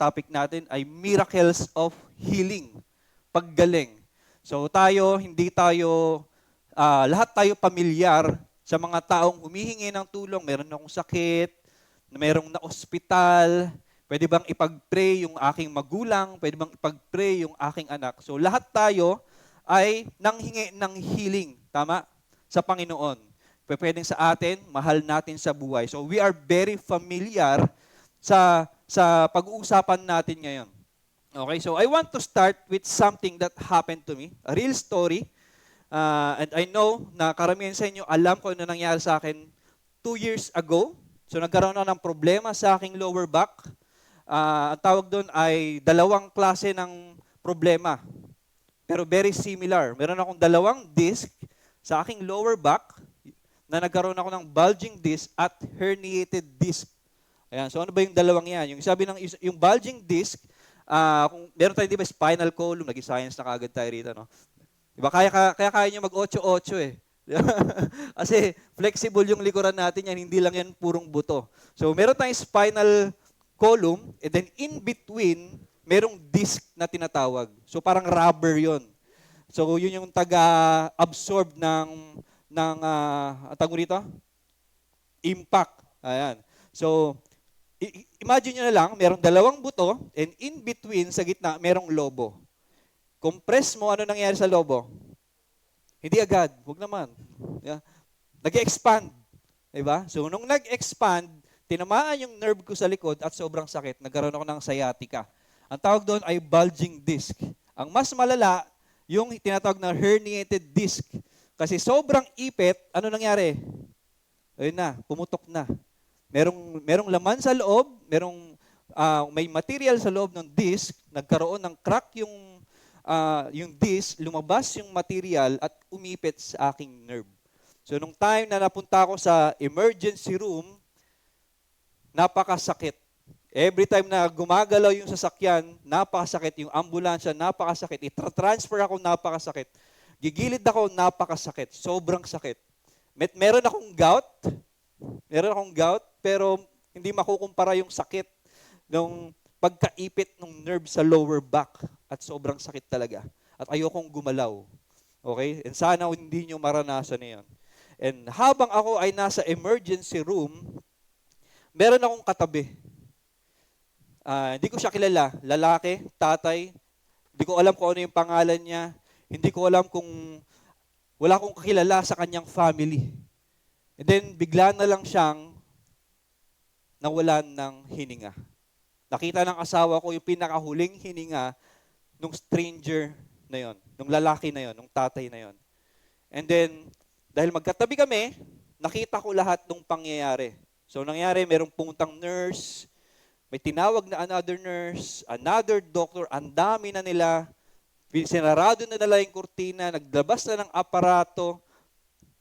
topic natin ay miracles of healing, paggaling. So lahat tayo pamilyar sa mga taong humihingi ng tulong. Meron akong sakit, merong na ospital, pwede bang ipag-pray yung aking magulang, pwede bang ipag-pray yung aking anak. So lahat tayo ay nanghingi ng healing, tama? Sa Panginoon. Pwedeng sa atin, mahal natin sa buhay. So we are very familiar sa pag-uusapan natin ngayon. Okay, so I want to start with something that happened to me, a real story. And I know na karamihan sa inyo, alam ko na nangyari sa akin 2 years ago. So nagkaroon ako ng problema sa aking lower back. Ang tawag doon ay dalawang klase ng problema, pero very similar. Meron akong dalawang disc sa aking lower back na nagkaroon ako ng bulging disc at herniated disc. Ayan, so ano ba yung dalawang yan? Yung bulging disc, kung meron tayo, di ba, spinal column, naging science na kagad tayo rito, no? Diba, kaya nyo mag-8-8 eh. Kasi flexible yung likuran natin yan, hindi lang yan purong buto. So meron tayong spinal column, and then in between, merong disc na tinatawag. So parang rubber yon. So yun yung taga-absorb ng tawag rito? Impact. Ayan. So imagine nyo na lang, merong dalawang buto, and in between, sa gitna, merong lobo. Compress mo, ano nangyari sa lobo? Hindi agad. Huwag naman. Yeah. Nag-expand. Diba? So, nung nag-expand, tinamaan yung nerve ko sa likod at sobrang sakit. Nagkaroon ako ng sciatica. Ang tawag doon ay bulging disc. Ang mas malala, yung tinatawag na herniated disc. Kasi sobrang ipit, ano nangyari? Ayun na, pumutok na. Merong laman sa loob, may material sa loob ng disc, nagkaroon ng crack yung disc, lumabas yung material at umipit sa aking nerve. So nung time na napunta ako sa emergency room, napakasakit. Every time na gumagalaw yung sasakyan, napakasakit. Yung ambulansya, napakasakit. Itra-transfer ako, napakasakit. Gigilid ako, napakasakit. Sobrang sakit. Meron akong gout, pero hindi makukumpara yung sakit ng pagkaipit ng nerve sa lower back. At sobrang sakit talaga. At ayokong gumalaw. Okay? And sana hindi nyo maranasan na yun. And habang ako ay nasa emergency room, meron akong katabi. Hindi ko siya kilala. Lalaki, tatay. Hindi ko alam kung ano yung pangalan niya. Hindi ko alam wala akong kakilala sa kanyang family. And then, bigla na lang siyang nawalan ng hininga. Nakita ng asawa ko yung pinakahuling hininga nung stranger na yon, nung lalaki na yon, nung tatay na yon. And then, dahil magkatabi kami, nakita ko lahat ng pangyayari. So, nangyari, merong pumuntang nurse, may tinawag na another nurse, another doctor, ang dami na nila, sinarado na nila yung kurtina, naglabas na ng aparato,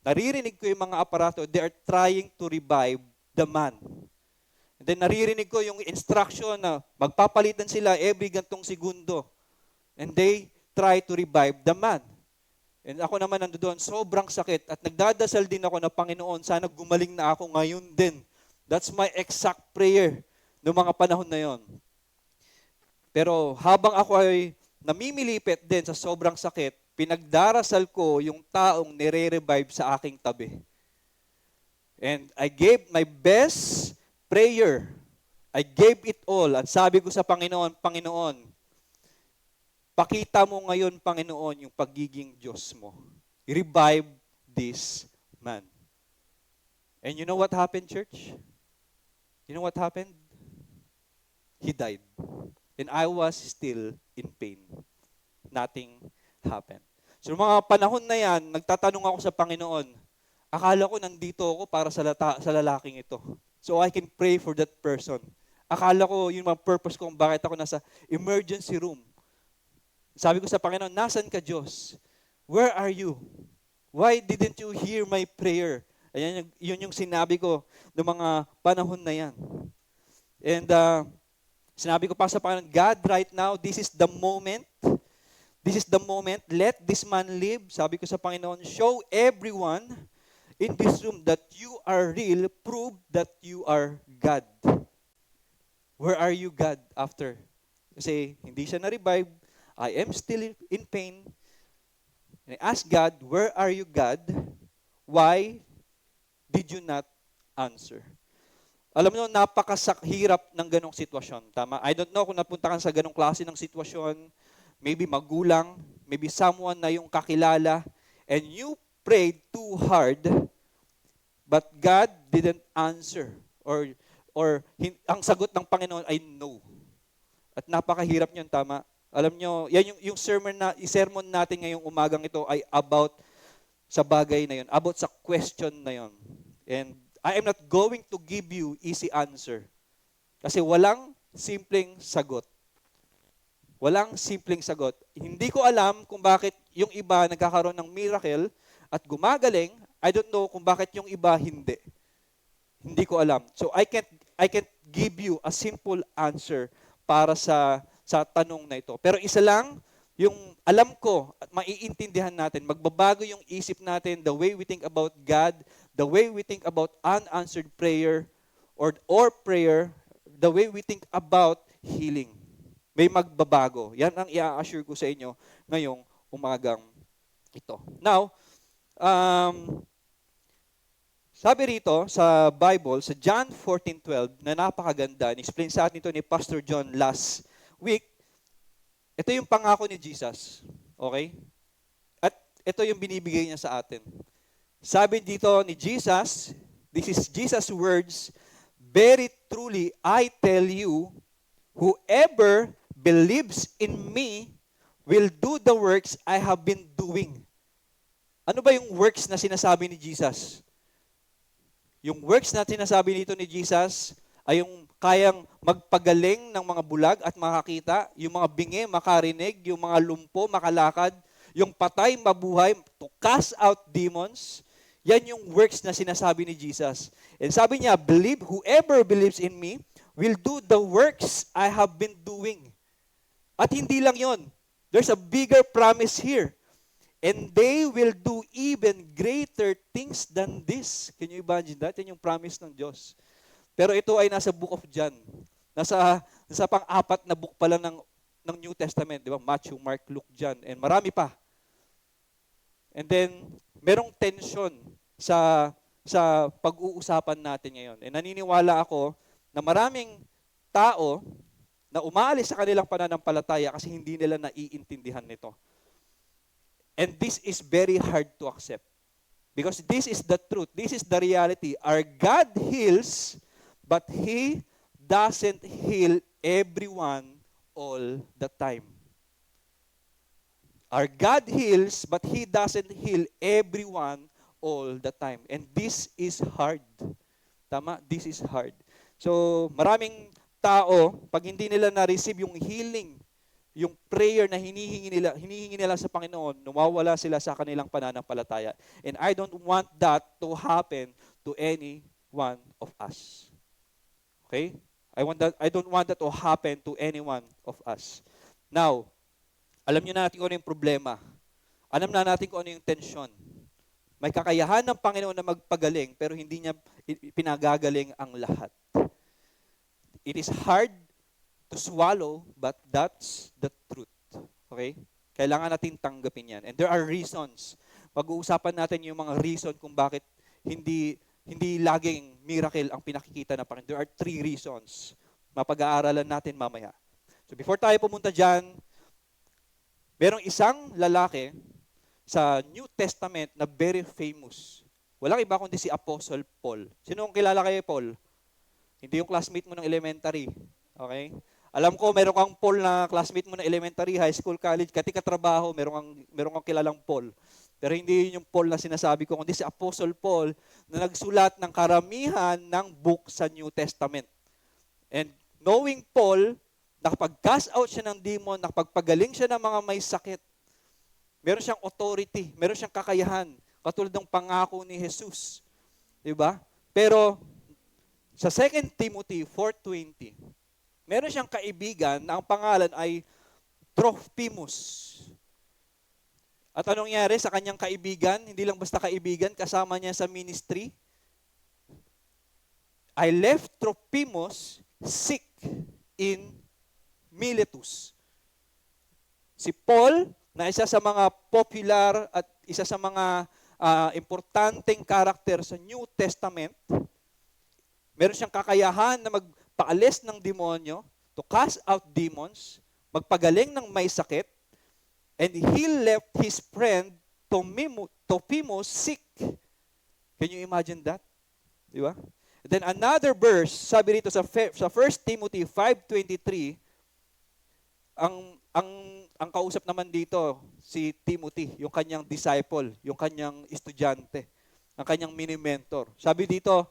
naririnig ko yung mga aparato, they are trying to revive the man. And then naririnig ko yung instruction na magpapalitan sila every gantong segundo. And they try to revive the man. And ako naman nandoon, sobrang sakit. At nagdadasal din ako na, Panginoon, sana gumaling na ako ngayon din. That's my exact prayer noong mga panahon na yon. Pero habang ako ay namimilipit din sa sobrang sakit, pinagdarasal ko yung taong nire-revive sa aking tabi. And I gave my best prayer. I gave it all. At sabi ko sa Panginoon, Panginoon, pakita mo ngayon, Panginoon, yung pagiging Diyos mo. Revive this man. And you know what happened, church? You know what happened? He died. And I was still in pain. Nothing happened. So mga panahon na yan, nagtatanong ako sa Panginoon, akala ko nandito ako para sa lalaking ito. So I can pray for that person. Akala ko yun ang purpose ko kung bakit ako nasa emergency room. Sabi ko sa Panginoon, nasan ka, Diyos? Where are you? Why didn't you hear my prayer? Ayan, yun yung sinabi ko ng mga panahon na yan. And sinabi ko pa sa Panginoon, God, right now, this is the moment. This is the moment. Let this man live. Sabi ko sa Panginoon, show everyone in this room that you are real. Prove that you are God. Where are you, God, after Kasi hindi siya na-revive. I am still in pain. And I asked God, where are you, God? Why did you not answer? Alam mo, napakahirap ng ganong sitwasyon. Tama? I don't know kung napunta ka sa ganong klase ng sitwasyon. Maybe magulang, maybe someone na yung kakilala, and you prayed too hard, but God didn't answer. Ang sagot ng Panginoon ay no. At napakahirap niyon, tama? Alam nyo, yan yung sermon natin ngayong umagang ito ay about sa bagay na yun, about sa question na yun. And I am not going to give you easy answer. Kasi walang simpleng sagot. Walang simpleng sagot. Hindi ko alam kung bakit yung iba nagkakaroon ng miracle at gumagaling. I don't know kung bakit yung iba hindi. Hindi ko alam. So I can't give you a simple answer para sa tanong na ito. Pero isa lang, yung alam ko at maiintindihan natin, magbabago yung isip natin, the way we think about God, the way we think about unanswered prayer or prayer, the way we think about healing. May magbabago. Yan ang i-assure ko sa inyo ngayong umagang ito. Now, sabi rito sa Bible, sa John 14:12, na napakaganda, ni-explain sa atin ito ni Pastor John last week. Ito yung pangako ni Jesus. Okay? At ito yung binibigay niya sa atin. Sabi dito ni Jesus, this is Jesus' words, very truly, I tell you, whoever believes in me will do the works I have been doing. Ano ba yung works na sinasabi ni Jesus? Yung works na sinasabi nito ni Jesus ay yung kayang magpagaling ng mga bulag at makakita, yung mga bingi makarinig, yung mga lumpo makalakad, yung patay mabuhay, to cast out demons. Yan yung works na sinasabi ni Jesus. And sabi niya, whoever believes in me will do the works I have been doing. At hindi lang yon. There's a bigger promise here. And they will do even greater things than this. Can you imagine that? Yan yung promise ng Diyos. Pero ito ay nasa Book of John. Nasa pang-apat na book pala ng New Testament. Di ba? Matthew, Mark, Luke, John. And marami pa. And then, merong tension sa pag-uusapan natin ngayon. And naniniwala ako na maraming tao na umaalis sa kanilang pananampalataya kasi hindi nila naiintindihan nito. And this is very hard to accept. Because this is the truth. This is the reality. Our God heals, but He doesn't heal everyone all the time. Our God heals, but He doesn't heal everyone all the time. And this is hard. Tama? This is hard. So, maraming tao, pag hindi nila na-receive yung healing, yung prayer na hinihingi nila sa Panginoon, nawawala sila sa kanilang pananampalataya. And I don't want that to happen to any one of us. Okay? I don't want that to happen to any one of us. Now, alam niyo natin kung ano yung problema. Alam na natin kung ano yung tension. May kakayahan ng Panginoon na magpagaling, pero hindi niya pinagagaling ang lahat. It is hard to swallow, but that's the truth. Okay? Kailangan natin tanggapin yan. And there are reasons. Pag-uusapan natin yung mga reason kung bakit hindi laging miracle ang pinakikita ng Panginoon. There are 3 reasons. Mapag-aaralan natin mamaya. So before tayo pumunta dyan, merong isang lalaki sa New Testament na very famous. Walang iba kundi si Apostle Paul. Sino ang kilala kay Paul? Hindi yung classmate mo ng elementary. Okay? Alam ko, meron kang Paul na classmate mo na elementary, high school, college, katrabaho, meron kang kilalang Paul. Pero hindi yun yung Paul na sinasabi ko, kundi si Apostle Paul na nagsulat ng karamihan ng book sa New Testament. And knowing Paul, nakapag-cast out siya ng demon, nakapagpagaling siya ng mga may sakit. Meron siyang authority, meron siyang kakayahan, katulad ng pangako ni Jesus. Diba? Pero sa 2 Timothy 4:20, meron siyang kaibigan na ang pangalan ay Trophimus. At anong nangyari sa kanyang kaibigan? Hindi lang basta kaibigan, kasama niya sa ministry. I left Trophimus sick in Miletus. Si Paul, na isa sa mga popular at isa sa mga importanteng karakter sa New Testament, meron siyang kakayahan na magpaalis ng demonyo, to cast out demons, magpagaling ng may sakit, and he left his friend Trophimus sick. Can you imagine that? Di ba? Then another verse, sabi rito sa 1 Timothy 5:23, ang kausap naman dito si Timothy, yung kanyang disciple, yung kanyang estudyante, ang kanyang mini-mentor. Sabi dito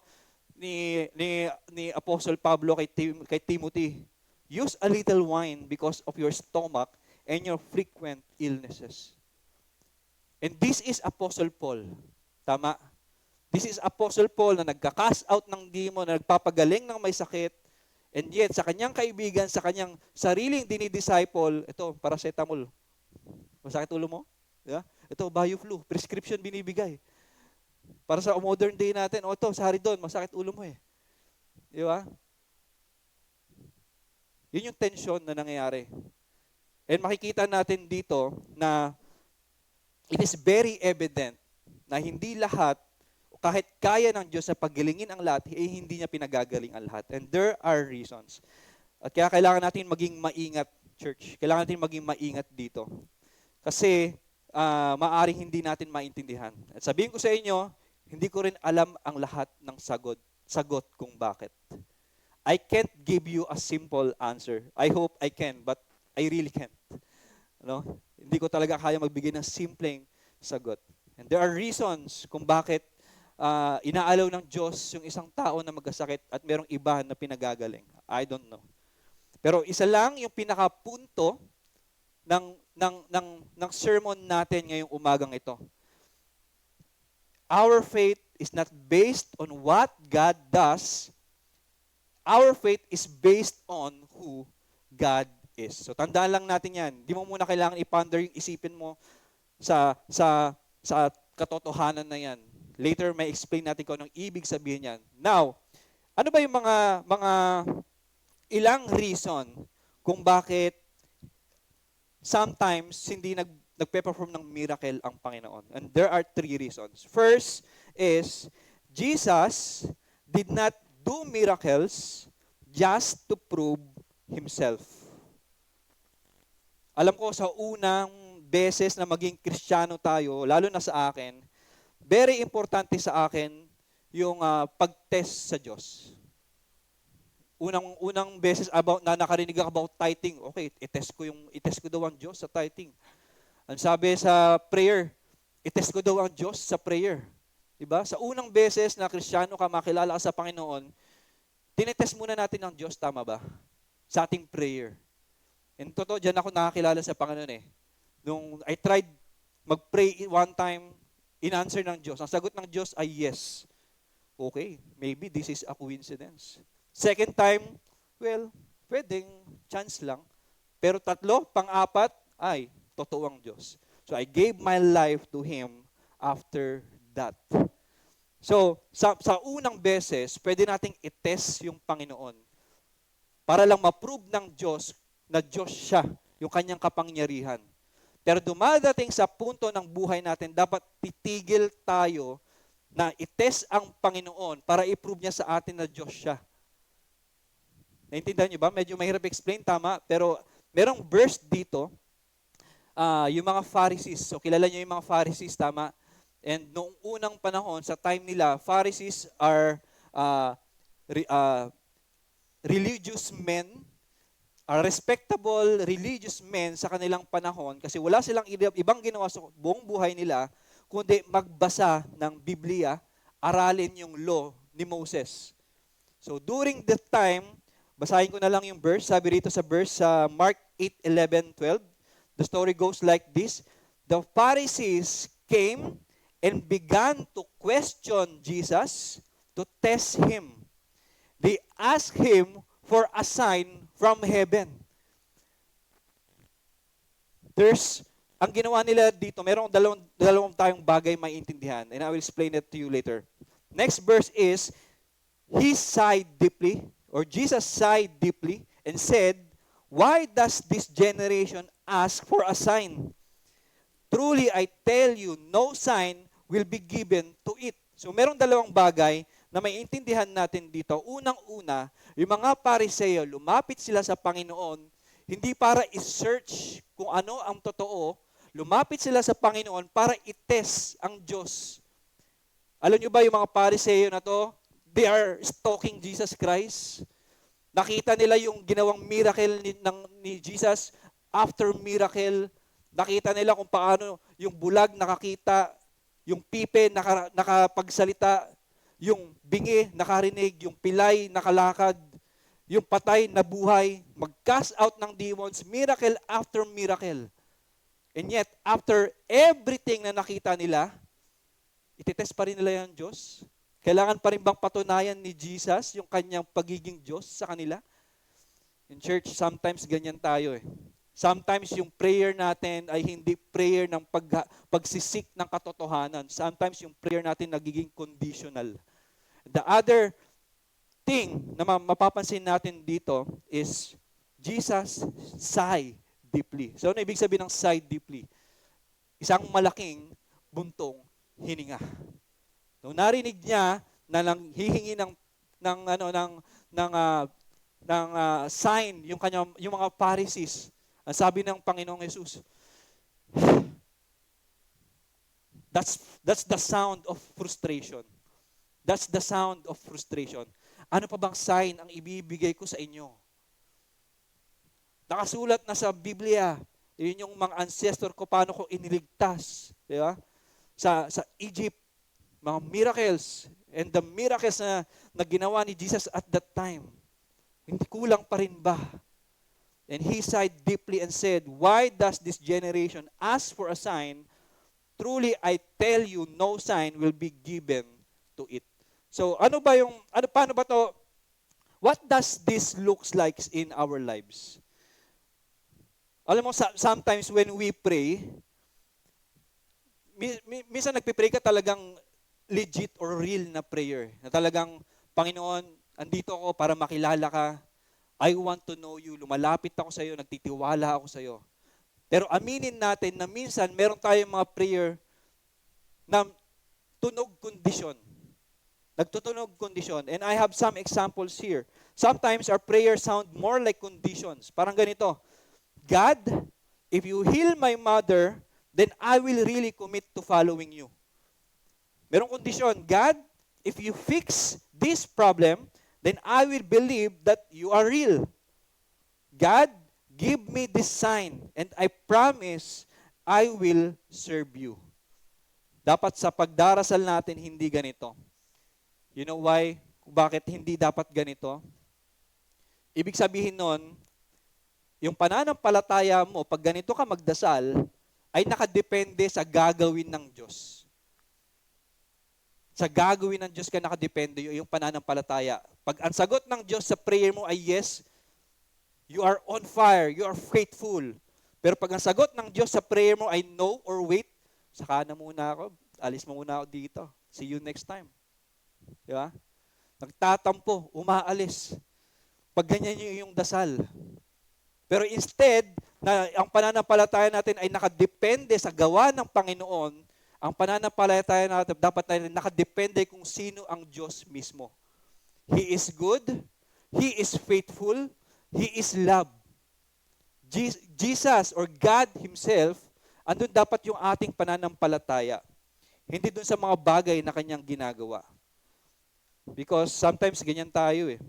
ni Apostle Pablo kay Timothy, use a little wine because of your stomach and your frequent illnesses. And this is Apostle Paul. Tama? This is Apostle Paul na nagka-cast out ng demon, na nagpapagaling ng may sakit, and yet sa kanyang kaibigan, sa kanyang sariling dinidisciple, ito, paracetamol. Masakit ulo mo? Yeah? Ito, BioFlu, prescription binibigay. Para sa modern day natin, ito, Saridon, masakit ulo mo eh. Di ba? Yun yung tension na nangyayari. And makikita natin dito na it is very evident na hindi lahat, kahit kaya ng Diyos na paggilingin ang lahat, hindi niya pinagagaling ang lahat. And there are reasons. At kaya kailangan natin maging maingat, church. Kailangan natin maging maingat dito. Kasi maaring hindi natin maintindihan. At sabihin ko sa inyo, hindi ko rin alam ang lahat ng sagot kung bakit. I can't give you a simple answer. I hope I can, but I really can't. No? Hindi ko talaga kaya magbigay ng simpleng sagot. And there are reasons kung bakit inaalaw ng Diyos yung isang tao na magkasakit at merong iba na pinagagaling. I don't know. Pero isa lang yung pinakapunto ng sermon natin ngayong umagang ito. Our faith is not based on what God does. Our faith is based on who God is. So tandaan lang natin yan. Di mo muna kailangan i-ponder yung isipin mo sa katotohanan na yan. Later, may explain natin kung anong ibig sabihin yan. Now, ano ba yung mga ilang reason kung bakit sometimes hindi nagpe-perform ng miracle ang Panginoon? And there are 3 reasons. First is, Jesus did not do miracles just to prove Himself. Alam ko sa unang beses na maging Kristiyano tayo, lalo na sa akin, very importante sa akin yung pag-test sa Diyos. Unang beses na nakarinig ako about tithing, okay, i-test ko daw ang Diyos sa tithing. Ang sabi sa prayer, i-test ko daw ang Diyos sa prayer. Diba? Sa unang beses na Kristiyano ka, makilala ka sa Panginoon, tinetest muna natin ang Diyos, tama ba? Sa ating prayer. And totoo, dyan ako nakakilala sa Panginoon eh. Nung I tried mag-pray one time, in-answer ng Diyos. Ang sagot ng Diyos ay yes. Okay, maybe this is a coincidence. Second time, well, pwedeng chance lang. Pero 3, pang-4, ay, totoo ang Diyos. So I gave my life to Him after that. So, sa unang beses, pwede nating i-test yung Panginoon para lang ma-prove ng Diyos na Diyos siya, yung kanyang kapangyarihan. Pero dumadating sa punto ng buhay natin, dapat titigil tayo na i-test ang Panginoon para i-prove niya sa atin na Diyos siya. Naintindihan niyo ba? Medyo mahirap explain, tama. Pero merong verse dito, yung mga Pharisees. So kilala niyo yung mga Pharisees, tama? And noong unang panahon, sa time nila, Pharisees are religious men, respectable religious men sa kanilang panahon kasi wala silang ibang ginawa sa buong buhay nila kundi magbasa ng Biblia, aralin yung law ni Moses. So during that time, basahin ko na lang yung verse. Sabi rito sa verse sa Mark 8:11-12, the story goes like this. The Pharisees came and began to question Jesus to test Him. They asked Him for a sign from heaven. Ang ginawa nila dito, merong dalawang tayong bagay maintindihan, and I will explain it to you later. Next verse is, He sighed deeply, or Jesus sighed deeply, and said, Why does this generation ask for a sign? Truly, I tell you, no sign will be given to it. So merong dalawang bagay na may intindihan natin dito. Unang-una, yung mga Pariseo, lumapit sila sa Panginoon, hindi para i-search kung ano ang totoo, lumapit sila sa Panginoon para i-test ang Diyos. Alam nyo ba yung mga Pariseo na to, they are stalking Jesus Christ. Nakita nila yung ginawang miracle ni Jesus after miracle. Nakita nila kung paano yung bulag nakakita, yung pipe nakapagsalita, yung bingi nakarinig, yung pilay nakalakad, yung patay nabuhay, mag-cast out ng demons, miracle after miracle. And yet, after everything na nakita nila, ititest pa rin nila yung Diyos. Kailangan pa rin bang patunayan ni Jesus yung kanyang pagiging Diyos sa kanila? In church, sometimes ganyan tayo eh. Sometimes yung prayer natin ay hindi prayer ng pagsisik ng katotohanan. Sometimes yung prayer natin nagiging conditional. The other thing na mapapansin natin dito is Jesus sighed deeply. So ano ibig sabihin ng sigh deeply? Isang malaking buntong hininga. Nung narinig niya na lang hihingi ng sign yung mga Pharisees, ang sabi ng Panginoong Hesus, that's the sound of frustration. That's the sound of frustration. Ano pa bang sign ang ibibigay ko sa inyo? Nakasulat na sa Biblia, yun yung mga ancestor ko, paano ko iniligtas. Di ba? Sa Egypt, mga miracles, and the miracles na ginawa ni Jesus at that time, hindi kulang pa rin ba? And he sighed deeply and said, why does this generation ask for a sign? Truly, I tell you, no sign will be given to it. So, paano ba to? What does this looks like in our lives? Alam mo, sometimes when we pray, minsan nagpipray ka talagang legit or real na prayer. Na talagang, Panginoon, andito ako para makilala ka. I want to know you. Lumalapit ako sa iyo, nagtitiwala ako sa iyo. Pero aminin natin na minsan meron tayong mga prayer na tunog kondisyon. Nagtutunog kondisyon. And I have some examples here. Sometimes our prayers sound more like conditions. Parang ganito, God, if you heal my mother, then I will really commit to following you. Merong kondisyon, God, if you fix this problem, then I will believe that you are real. God, give me this sign, and I promise I will serve you. Dapat sa pagdarasal natin, hindi ganito. You know why? Bakit hindi dapat ganito? Ibig sabihin nun, yung pananampalataya mo, pag ganito ka magdasal, ay nakadepende sa gagawin ng Diyos. Sa gagawin ng Diyos ka nakadepende yung pananampalataya. Pag ang sagot ng Diyos sa prayer mo ay yes, you are on fire, you are faithful. Pero pag ang sagot ng Diyos sa prayer mo ay no or wait, saka na muna ako, alis mo muna ako dito. See you next time. Di ba? Nagtatampo, umaalis. Pag ganyan yung dasal. Pero instead, na ang pananampalataya natin ay nakadepende sa gawa ng Panginoon, ang pananampalataya natin dapat nakadepende kung sino ang Diyos mismo. He is good, He is faithful, He is love. Jesus or God Himself, andun dapat yung ating pananampalataya. Hindi dun sa mga bagay na Kanyang ginagawa. Because sometimes ganyan tayo eh.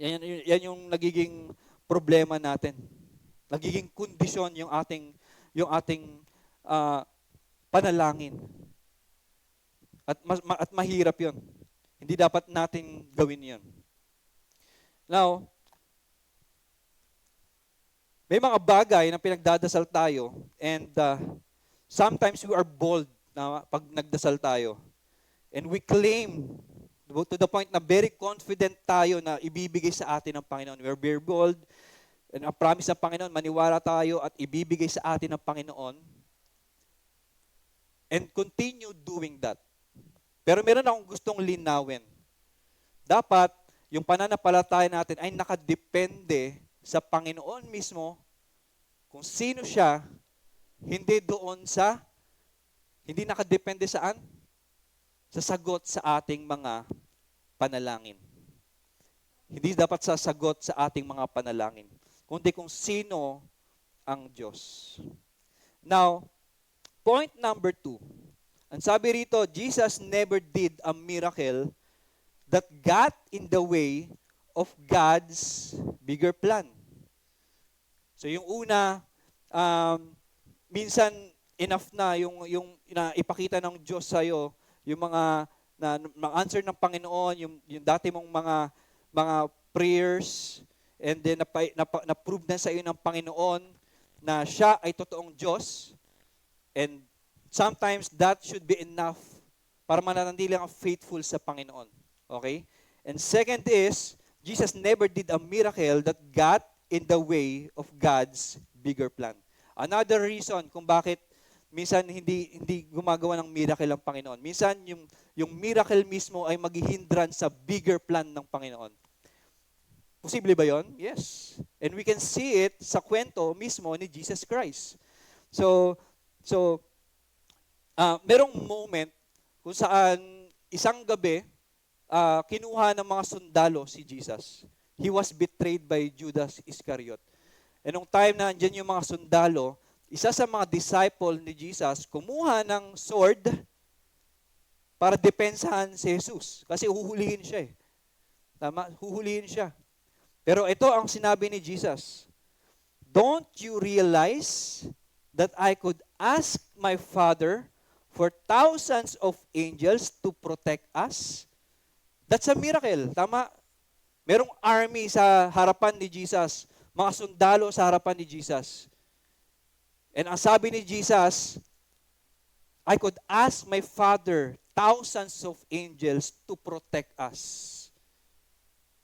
Yan yung nagiging problema natin. Nagiging kondisyon yung ating panalangin. At mahirap 'yon. Hindi dapat natin gawin 'yon. Now, may mga bagay na pinagdadasal tayo and sometimes we are bold na pag nagdasal tayo. And we claim to the point na very confident tayo na ibibigay sa atin ng Panginoon. We are very bold. And ang promise ng Panginoon, maniwala tayo at ibibigay sa atin ng Panginoon. And continue doing that. Pero meron akong gustong linawin. Dapat, yung pananampalataya natin ay nakadepende sa Panginoon mismo, kung sino siya, hindi doon sa, hindi nakadepende saan? Sa sagot sa ating mga panalangin. Hindi dapat sa sagot sa ating mga panalangin, kundi kung sino ang Diyos. Now, point number 2. Ang sabi rito, Jesus never did a miracle that got in the way of God's bigger plan. So yung una, minsan enough na yung na ipakita ng Diyos sa iyo yung mga answer ng Panginoon, yung dati mong mga prayers, and then na-prove na sa iyo ng Panginoon na siya ay totoong Diyos. And sometimes that should be enough para mananatili kang faithful sa Panginoon. Okay? And second is, Jesus never did a miracle that got in the way of God's bigger plan. Another reason kung bakit minsan hindi gumagawa ng miracle ang Panginoon. Minsan yung miracle mismo ay maghihindran sa bigger plan ng Panginoon. Posible ba 'yon? Yes. And we can see it sa kwento mismo ni Jesus Christ. So merong moment kung saan isang gabi kinuha ng mga sundalo si Jesus. He was betrayed by Judas Iscariot. And nung time na andyan yung mga sundalo, isa sa mga disciple ni Jesus kumuha ng sword para depensahan si Jesus. Kasi huhulihin siya eh. Tama? Huhulihin siya. Pero ito ang sinabi ni Jesus, "Don't you realize that I could ask my Father for thousands of angels to protect us?" That's a miracle. Tama? Merong army sa harapan ni Jesus, mga sundalo sa harapan ni Jesus. And ang sabi ni Jesus, I could ask my Father thousands of angels to protect us.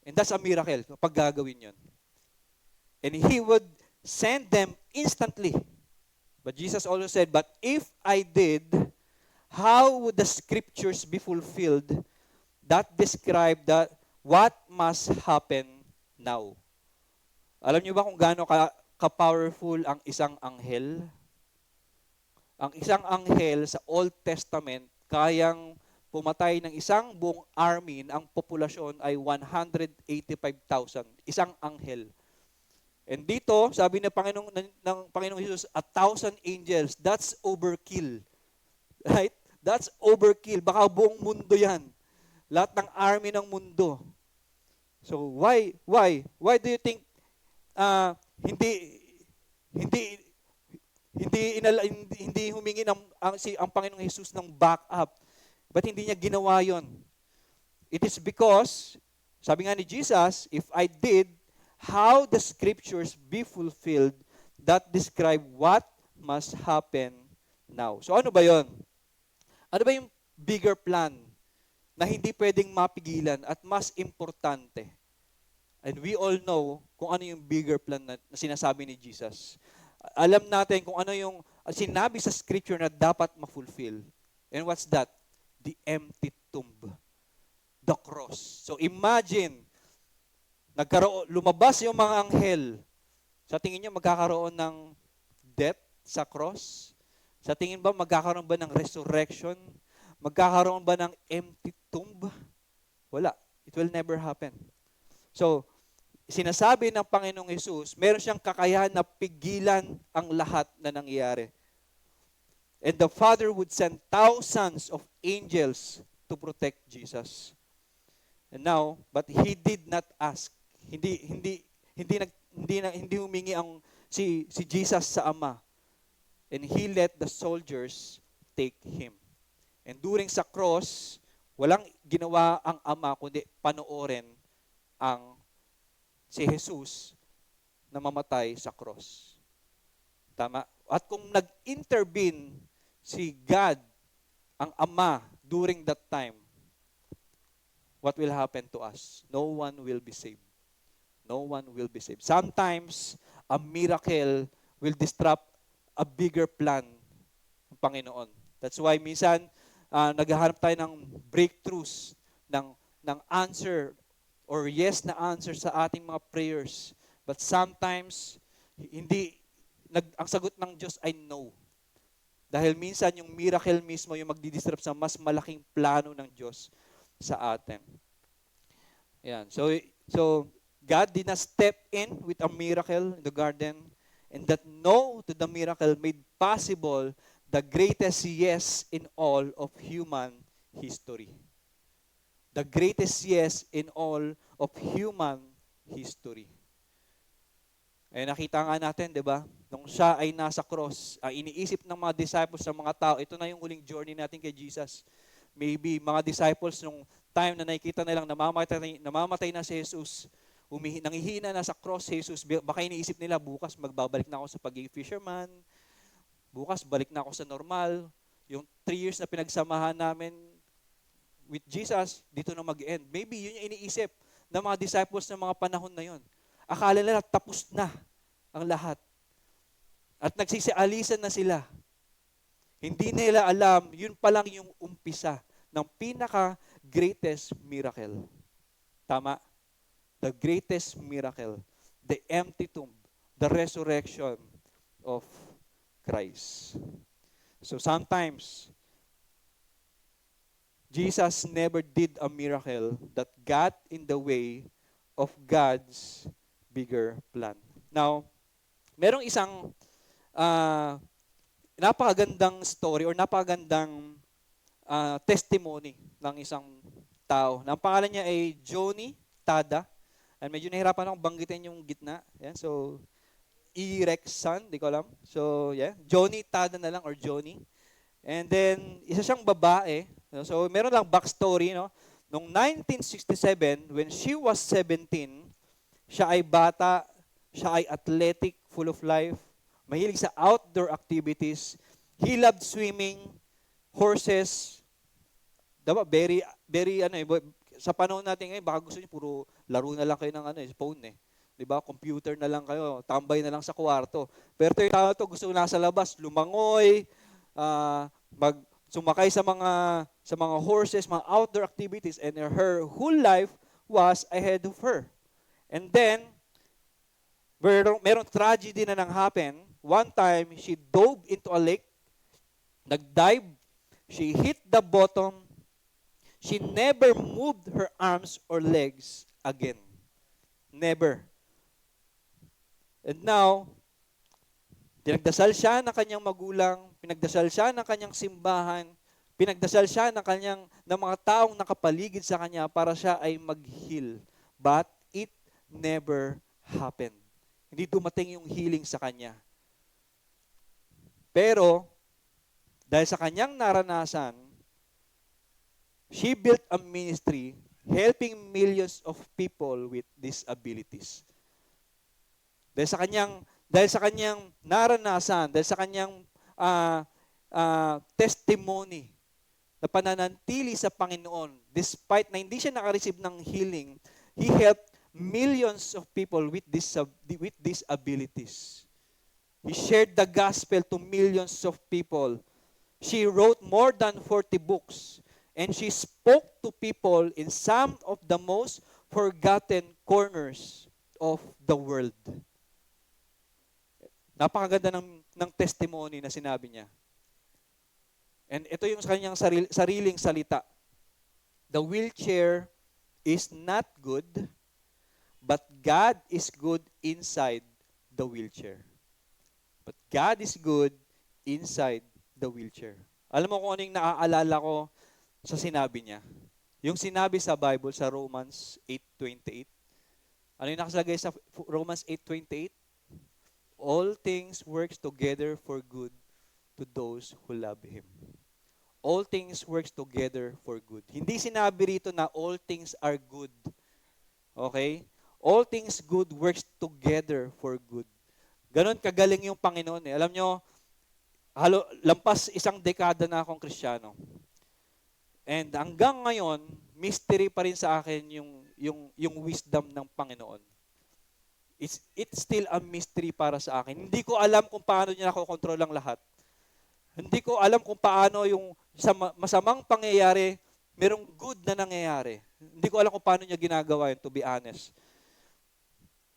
And that's a miracle kapag gagawin yun. And He would send them instantly. But Jesus also said, but if I did, how would the scriptures be fulfilled that describe that what must happen now? Alam niyo ba kung gaano ka-powerful ang isang anghel? Ang isang anghel sa Old Testament, kayang pumatay ng isang buong army, ang populasyon ay 185,000. Isang anghel. And dito, sabi ng Panginoong Jesus, 1,000 angels, that's overkill. Right? That's overkill. Baka buong mundo yan. Lahat ng army ng mundo. So why do you think hindi humingi ang Panginoong Jesus ng backup? Ba't hindi niya ginawa yon? It is because, sabi nga ni Jesus, if I did, how the scriptures be fulfilled that describe what must happen now. So ano ba yon? Ano ba yung bigger plan na hindi pwedeng mapigilan at mas importante? And we all know kung ano yung bigger plan na sinasabi ni Jesus. Alam natin kung ano yung sinabi sa scripture na dapat ma-fulfill. And what's that? The empty tomb. The cross. So imagine, lumabas yung mga anghel. Sa tingin niyo magkakaroon ng death sa cross? Sa tingin ba magkakaroon ba ng resurrection? Magkakaroon ba ng empty tomb? Wala. It will never happen. So, sinasabi ng Panginoong Hesus, meron siyang kakayahan na pigilan ang lahat na nangyayari. And the Father would send thousands of angels to protect Jesus. And now, but He did not ask. Hindi humingi si Jesus sa Ama. And He let the soldiers take Him. And during sa cross, walang ginawa ang Ama kundi panoorin ang si Jesus na mamatay sa cross. Tama? At kung nag-intervene si God, ang Ama, during that time, what will happen to us? No one will be saved. No one will be saved. Sometimes, a miracle will disrupt a bigger plan ng Panginoon. That's why minsan, naghahanap tayo ng breakthroughs, ng answer or yes na answer sa ating mga prayers. But sometimes, hindi, ang sagot ng Diyos ay no. Dahil minsan yung miracle mismo yung magdidisrupt sa mas malaking plano ng Diyos sa atin. Yan. So God did not step in with a miracle in the garden, and that no to the miracle made possible the greatest yes in all of human history. The greatest yes in all of human history. Eh nakita nga natin, 'di ba? Nung siya ay nasa cross, ang iniisip ng mga disciples ng mga tao, ito na yung huling journey natin kay Jesus. Maybe mga disciples nung time na nakikita nilang namamatay na si Jesus, nangihina na sa cross si Jesus, baka iniisip nila, bukas magbabalik na ako sa pagiging fisherman, bukas balik na ako sa normal, yung 3 years na pinagsamahan namin with Jesus, dito na mag-end. Maybe yun yung iniisip ng mga disciples ng mga panahon na yun. Akala nila tapos na ang lahat. At nagsisialisan na sila. Hindi nila alam, yun pa lang yung umpisa ng pinaka-greatest miracle. Tama? The greatest miracle. The empty tomb. The resurrection of Christ. So sometimes, Jesus never did a miracle that got in the way of God's bigger plan. Now, merong isang napakagandang story or napakagandang testimony ng isang tao. Ang pangalan niya ay Johnny Tada. And medyo nahirapan akong banggitin yung gitna. Yan, so, Rexon, di ko alam. So, yeah, Johnny Tada na lang or Johnny. And then, isa siyang babae. So, meron lang backstory, no? Noong 1967, when she was 17, siya ay bata, siya ay athletic, full of life, mahilig sa outdoor activities. He loved swimming, horses. Diba? Very, sa panahon natin ngayon, baka gusto niyo puro laro na lang kayo ng phone eh. Diba? Computer na lang kayo, tambay na lang sa kwarto. Pero ito yung tao to, gusto nasa labas, lumangoy, sumakay sa mga horses, mga outdoor activities, and her whole life was ahead of her. And then, merong tragedy na nang happen. One time, she dove into a lake, nag-dive, she hit the bottom, she never moved her arms or legs again. Never. And now, pinagdasal siya ng kanyang magulang, pinagdasal siya ng kanyang simbahan, pinagdasal siya ng mga taong nakapaligid sa kanya para siya ay mag-heal. But it never happened. Hindi dumating yung healing sa kanya. Pero, dahil sa kanyang naranasan, she built a ministry helping millions of people with disabilities. Dahil sa kanyang naranasan, dahil sa kanyang testimony na pananatili sa Panginoon, despite na hindi siya nakareceive ng healing, he helped millions of people with disabilities. He shared the gospel to millions of people. She wrote more than 40 books, and she spoke to people in some of the most forgotten corners of the world. Napakaganda ng testimony na sinabi niya. And ito yung kanyang sariling salita. The wheelchair is not good, but God is good inside the wheelchair. But God is good inside the wheelchair. Alam mo kung ano yung naaalala ko sa sinabi niya? Yung sinabi sa Bible sa Romans 8:28. Ano yung nakasalagay sa Romans 8:28? All things works together for good to those who love Him. All things works together for good. Hindi sinabi rito na all things are good. Okay? All things good works together for good. Ganon kagaling yung Panginoon eh. Alam nyo, lampas isang dekada na akong Kristiyano. And hanggang ngayon, mystery pa rin sa akin yung wisdom ng Panginoon. It's still a mystery para sa akin. Hindi ko alam kung paano niya nakokontrol ang lahat. Hindi ko alam kung paano yung sa masamang pangyayari, merong good na nangyayari. Hindi ko alam kung paano niya ginagawa yun, to be honest.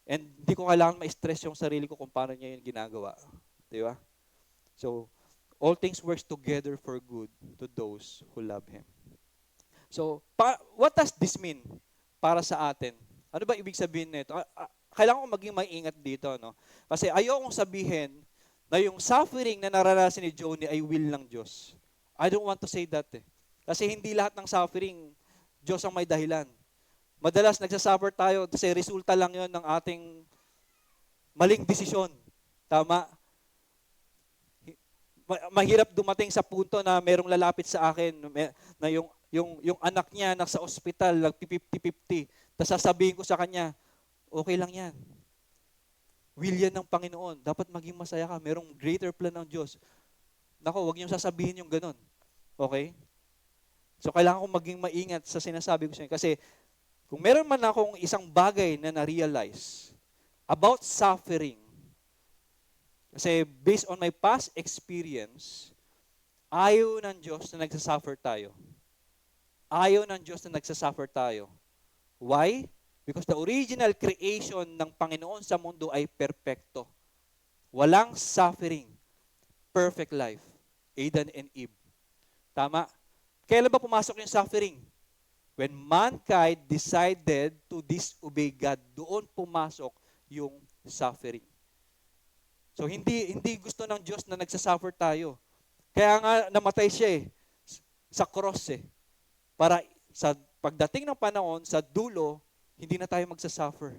And hindi ko kailangan ma-stress yung sarili ko kung paano niya yun ginagawa. Di ba? So, all things works together for good to those who love Him. So, what does this mean para sa atin? Ano ba ibig sabihin nito? Kailangan ko maging maingat dito, no? Kasi ayokong sabihin na yung suffering na naranasan ni Johnny ay will ng Diyos. I don't want to say that eh. Kasi hindi lahat ng suffering, Diyos ang may dahilan. Madalas nagsasuffer tayo kasi resulta lang yon ng ating maling desisyon. Tama? Mahirap dumating sa punto na merong lalapit sa akin na yung anak niya nasa ospital, nag-50-50. Tapos sasabihin ko sa kanya, okay lang yan. Will yan ng Panginoon. Dapat maging masaya ka. Merong greater plan ng Diyos. Nako, huwag niyong sasabihin yung ganun. Okay? So, kailangan kong maging maingat sa sinasabi ko sa inyo. Kasi, kung meron man akong isang bagay na na-realize about suffering, kasi based on my past experience, ayaw ng Diyos na nagsasuffer tayo. Ayaw ng Diyos na nagsasuffer tayo. Why? Because the original creation ng Panginoon sa mundo ay perpekto. Walang suffering. Perfect life. Adam and Eve. Tama? Kailan ba pumasok yung suffering? When mankind decided to disobey God, doon pumasok yung suffering. So hindi gusto ng Diyos na nagsasuffer tayo. Kaya nga namatay siya sa cross para sa pagdating ng panahon, sa dulo, hindi na tayo magsasuffer.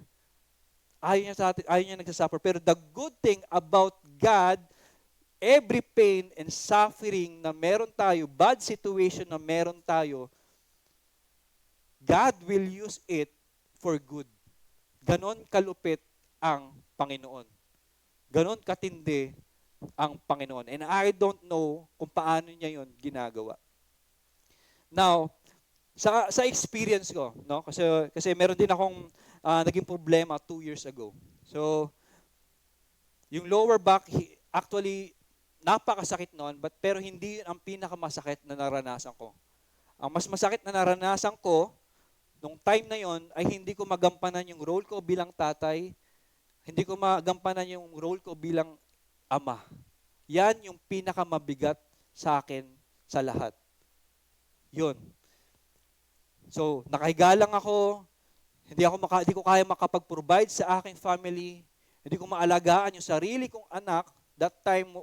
Ayaw niya nagsasuffer. Pero the good thing about God, every pain and suffering na meron tayo, bad situation na meron tayo, God will use it for good. Ganon kalupit ang Panginoon. Ganon katindi ang Panginoon. And I don't know kung paano niya yon ginagawa. Now, sa experience ko, no? Kasi meron din akong naging problema 2 years ago. So, yung lower back, actually, napakasakit noon, pero hindi yun ang pinakamasakit na naranasan ko. Ang mas masakit na naranasan ko, nung time na yon, ay hindi ko magampanan yung role ko bilang tatay, hindi ko magampanan yung role ko bilang ama. Yan yung pinakamabigat sa akin sa lahat. Yun. So, nakahiga lang ako, hindi ko kaya makapag-provide sa aking family, hindi ko maalagaan yung sarili kong anak, that time,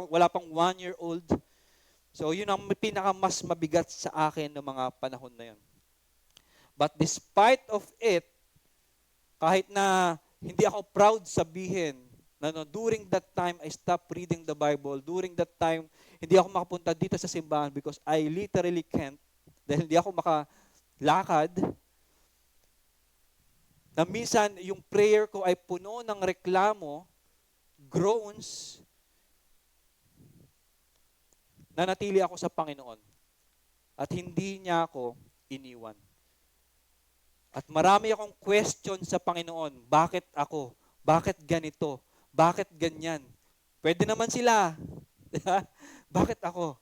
wala pang 1-year-old. So, yun ang pinakamas mabigat sa akin ng mga panahon na yun. But despite of it, kahit na hindi ako proud sabihin na during that time, I stopped reading the Bible. During that time, hindi ako makapunta dito sa simbahan because I literally can't. Dahil hindi ako makalakad. Na minsan, yung prayer ko ay puno ng reklamo, groans, nanatili ako sa Panginoon. At hindi niya ako iniwan. At marami akong question sa Panginoon. Bakit ako? Bakit ganito? Bakit ganyan? Pwede naman sila. Bakit ako?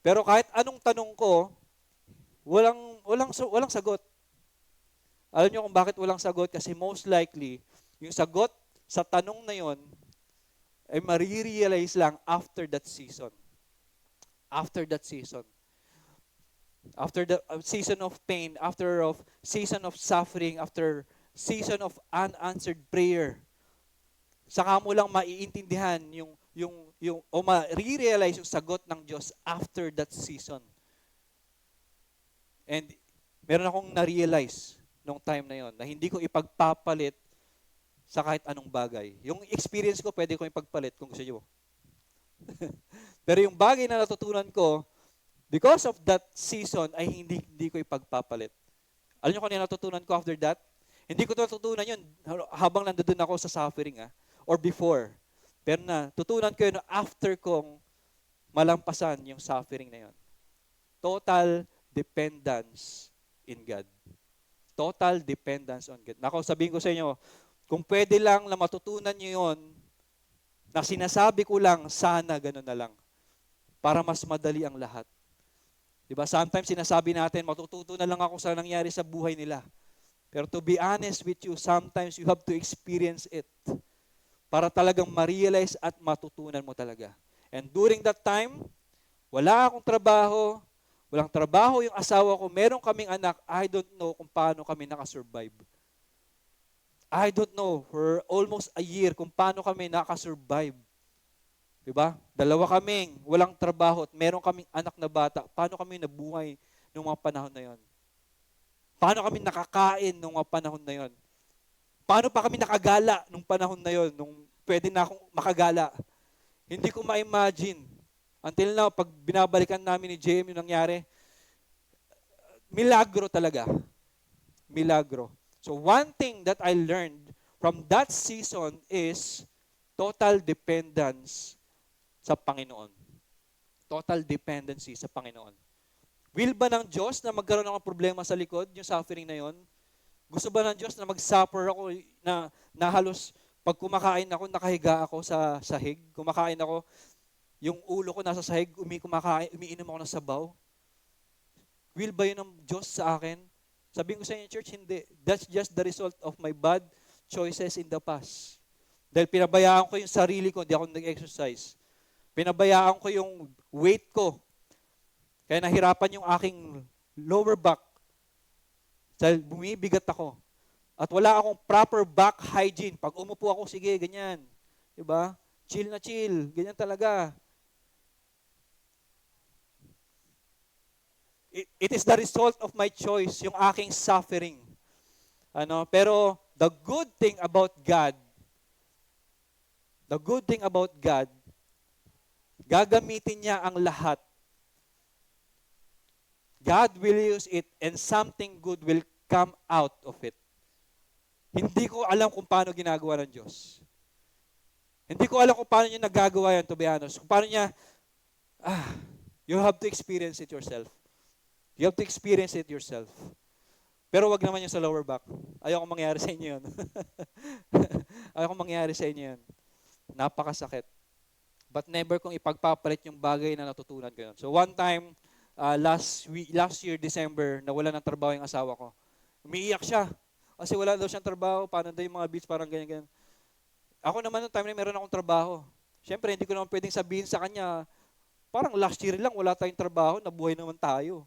Pero kahit anong tanong ko, walang sagot. Alam niyo kung bakit walang sagot? Kasi most likely, yung sagot sa tanong na yon ay marirealize lang after that season. After that season. After the season of pain, after of season of suffering, after season of unanswered prayer, saka mo lang maiintindihan o ma-realize yung sagot ng Diyos after that season. And meron akong na-realize nung time na yon na hindi ko ipagpapalit sa kahit anong bagay. Yung experience ko, pwede ko ipagpalit kung gusto nyo. Pero yung bagay na natutunan ko, because of that season, ay hindi ko ipagpapalit. Alam niyo kung ano natutunan ko after that? Hindi ko natutunan yun habang nandoon ako sa suffering or before. Pero natutunan ko yun after kong malampasan yung suffering na yun. Total dependence in God. Total dependence on God. Nako, sabihin ko sa inyo, kung pwede lang na matutunan nyo yun, na sinasabi ko lang, sana ganun na lang. Para mas madali ang lahat. Diba? Sometimes sinasabi natin, matututo na lang ako sa nangyari sa buhay nila. Pero to be honest with you, sometimes you have to experience it para talagang ma-realize at matutunan mo talaga. And during that time, wala akong trabaho, walang trabaho yung asawa ko, meron kaming anak, I don't know kung paano kami nakasurvive. I don't know for almost a year kung paano kami nakasurvive. Diba? Dalawa kaming walang trabaho at meron kaming anak na bata. Paano kami nabuhay nung mga panahon na yon? Paano kami nakakain nung mga panahon na yon? Paano pa kami nakagala nung panahon na yon, nung pwede na akong makagala? Hindi ko ma-imagine. Until now, pag binabalikan namin ni JM yung nangyari, milagro talaga. Milagro. So one thing that I learned from that season is total dependence sa Panginoon. Total dependency sa Panginoon. Will ba ng Diyos na magkaroon ng problema sa likod, yung suffering na yon? Gusto ba ng Diyos na mag-suffer ako, na halos pag kumakain ako, nakahiga ako sa sahig? Kumakain ako, yung ulo ko nasa sahig, umiinom ako ng sabaw? Will ba yun ng Diyos sa akin? Sabihin ko sa inyo, church, hindi. That's just the result of my bad choices in the past. Dahil pinabayaan ko yung sarili ko, hindi ako nag-exercise. Pinabayaan ko yung weight ko. Kaya nahirapan yung aking lower back. Dahil bumibigat ako. At wala akong proper back hygiene. Pag umupo ako, sige, ganyan. Diba? Chill na chill. Ganyan talaga. It is the result of my choice, yung aking suffering. Pero the good thing about God, gagamitin niya ang lahat. God will use it and something good will come out of it. Hindi ko alam kung paano ginagawa ng Diyos. Hindi ko alam kung paano niya nagagawa yan, to be honest. Kung paano niya, you have to experience it yourself. You have to experience it yourself. Pero wag naman yung sa lower back. Ayoko mangyari sa inyo yun. Ayoko mangyari sa inyo yun. Napakasakit. But never kong ipagpapalit yung bagay na natutunan ko yun. So one time, last year, December, nawala ng trabaho yung asawa ko. Umiiyak siya. Kasi wala daw siyang trabaho. Paano daw yung mga beats, parang ganyan-ganyan. Ako naman noong time na meron akong trabaho. Siyempre, hindi ko naman pwedeng sabihin sa kanya, parang last year lang, wala tayong trabaho, nabuhay naman tayo.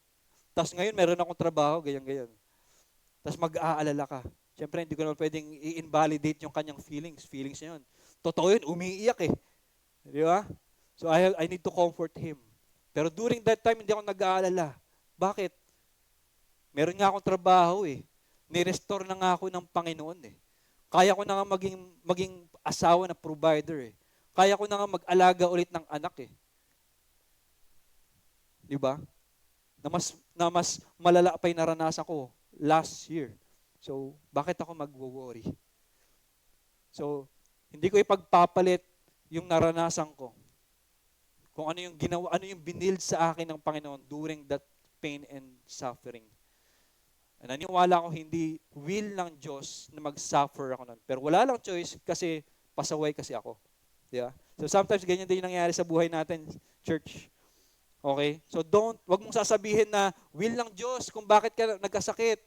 Tapos ngayon, meron akong trabaho, ganyan-ganyan. Tapos mag-aalala ka. Siyempre, hindi ko naman pwedeng i-invalidate yung kanyang feelings. Feelings niya yun. Totoo yun, umiiyak eh. Di ba? So I need to comfort him. Pero during that time, hindi ako nag-aalala. Bakit? Meron nga akong trabaho eh. Ni-restore na nga ako ng Panginoon eh. Kaya ko na nga maging asawa na provider eh. Kaya ko na nga mag-alaga ulit ng anak eh. Di ba? Na mas malala pa yung naranasan ko last year. So, bakit ako mag-worry? So, hindi ko ipagpapalit yung naranasan ko. Kung ano yung ginawa, ano yung binild sa akin ng Panginoon during that pain and suffering. Naniniwala ko hindi will ng Diyos na mag-suffer ako nun. Pero wala lang choice kasi pasaway kasi ako. Diba? So sometimes ganyan din yung nangyayari sa buhay natin, church. Okay? So wag mong sasabihin na will ng Diyos kung bakit ka nagkasakit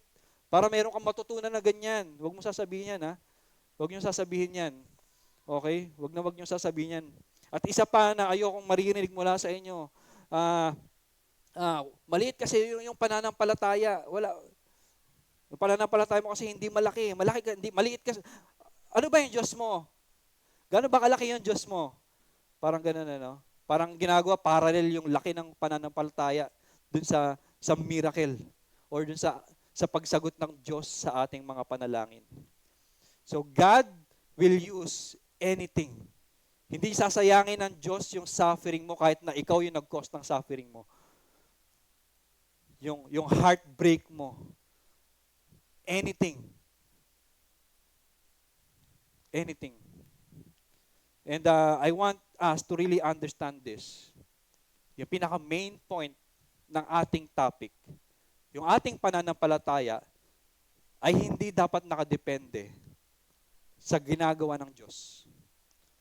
para meron kang matutunan na ganyan. Wag mong sasabihin yan, ha? Wag niyo sasabihin yan. Okay? Wag niyo sasabihin yan. At isa pa na ayokong maririnig mula sa inyo, maliit kasi yung pananampalataya. Yung pananampalataya mo kasi hindi malaki. Maliit kasi. Ano ba yung Diyos mo? Gaano ba kalaki yung Diyos mo? Parang ganun, ano? Parang ginagawa parallel yung laki ng pananampalataya dun sa miracle or dun sa pagsagot ng Diyos sa ating mga panalangin. So God will use anything. Hindi sasayangin ng Diyos yung suffering mo kahit na ikaw yung nag-cause ng suffering mo. Yung heartbreak mo. Anything. Anything. And I want us to really understand this. Yung pinaka-main point ng ating topic, yung ating pananampalataya ay hindi dapat nakadepende sa ginagawa ng Diyos.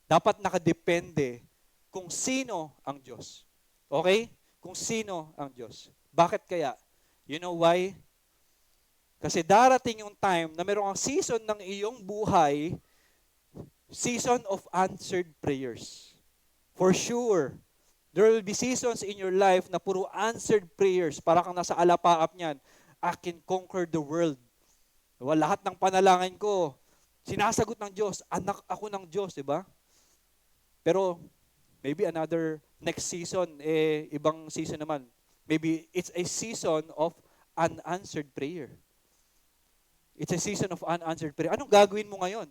Dapat nakadepende kung sino ang Diyos. Okay? Kung sino ang Diyos. Bakit kaya? You know why? Kasi darating yung time na mayroong season ng iyong buhay, season of answered prayers. For sure, there will be seasons in your life na puro answered prayers. Para kang nasa alapaap niyan. I can conquer the world. Diba? Lahat ng panalangin ko, sinasagot ng Diyos. Anak ako ng Diyos, di ba? Pero maybe another next season, ibang season naman. Maybe it's a season of unanswered prayer. It's a season of unanswered prayer. Anong gagawin mo ngayon?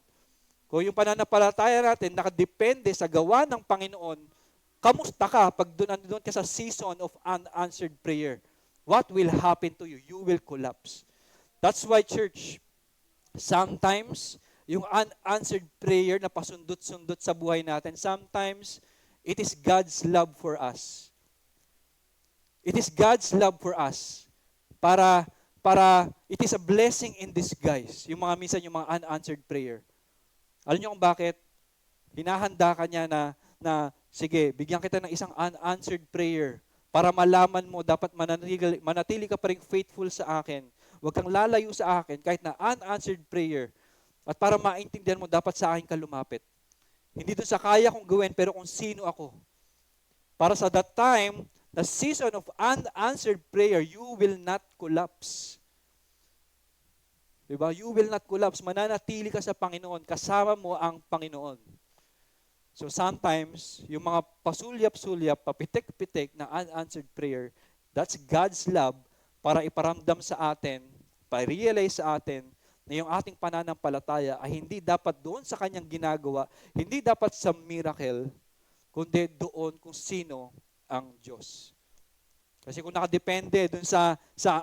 Kung yung pananampalataya natin nakadepende sa gawa ng Panginoon, kamusta ka pag doon ka sa season of unanswered prayer? What will happen to you? You will collapse. That's why, church, sometimes yung unanswered prayer na pasundot-sundot sa buhay natin, sometimes it is God's love for us. It is God's love for us para it is a blessing in disguise. Yung mga minsan yung mga unanswered prayer. Alam niyo kung bakit? Hinahanda ka niya na sige, bigyan kita ng isang unanswered prayer para malaman mo, dapat manatili ka pa rin faithful sa akin. Huwag kang lalayo sa akin kahit na unanswered prayer. At para maintindihan mo, dapat sa akin ka lumapit. Hindi doon sa kaya kong gawin, pero kung sino ako. Para sa that time, the season of unanswered prayer, you will not collapse. Diba? You will not collapse. Mananatili ka sa Panginoon. Kasama mo ang Panginoon. So sometimes, yung mga pasulyap-sulyap, papitik-pitik na unanswered prayer, that's God's love para iparamdam sa atin, pa-realize sa atin, na yung ating pananampalataya ay hindi dapat doon sa kanyang ginagawa, hindi dapat sa miracle, kundi doon kung sino ang Diyos. Kasi kung nakadepende doon sa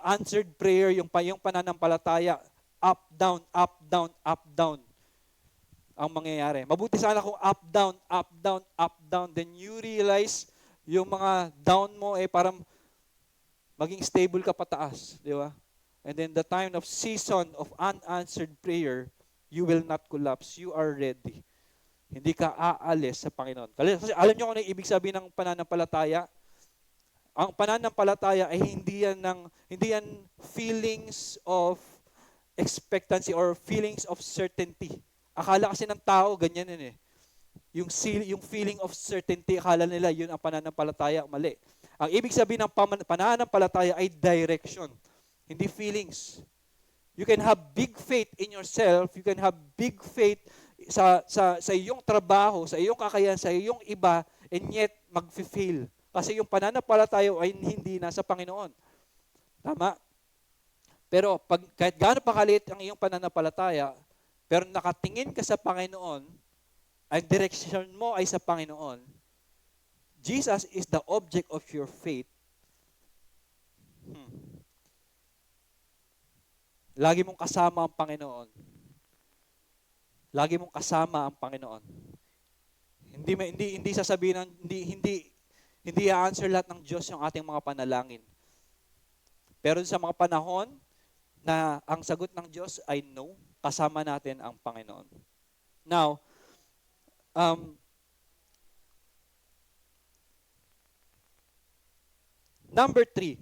answered prayer, yung pananampalataya, up, down, up, down, up, down ang mangyayari. Mabuti sana kung up, down, up, down, up, down. Then you realize yung mga down mo parang maging stable ka pataas. Di ba? And then the time of season of unanswered prayer, you will not collapse. You are ready. Hindi ka aalis sa Panginoon. Kasi alam niyo kung ano yung ibig sabihin ng pananampalataya? Ang pananampalataya ay hindi yan feelings of expectancy or feelings of certainty. Akala kasi ng tao, ganyan yun eh. Yung feeling of certainty, akala nila yun ang pananampalataya, mali. Ang ibig sabihin ng pananampalataya ay direction, hindi feelings. You can have big faith in yourself, you can have big faith sa iyong trabaho, sa iyong kakayahan, sa iyong iba, and yet mag-fail. Kasi yung pananampalataya ay hindi nasa Panginoon. Tama? Pero kahit gaano pa kaliit ang iyong pananampalataya, pero nakatingin ka sa Panginoon, ang direction mo ay sa Panginoon, Jesus is the object of your faith. Lagi mong kasama ang Panginoon. Lagi mong kasama ang Panginoon. Hindi sasabihin hindi i-answer lahat ng Diyos yung ating mga panalangin. Pero sa mga panahon na ang sagot ng Diyos ay no, kasama natin ang Panginoon. Now, number 3,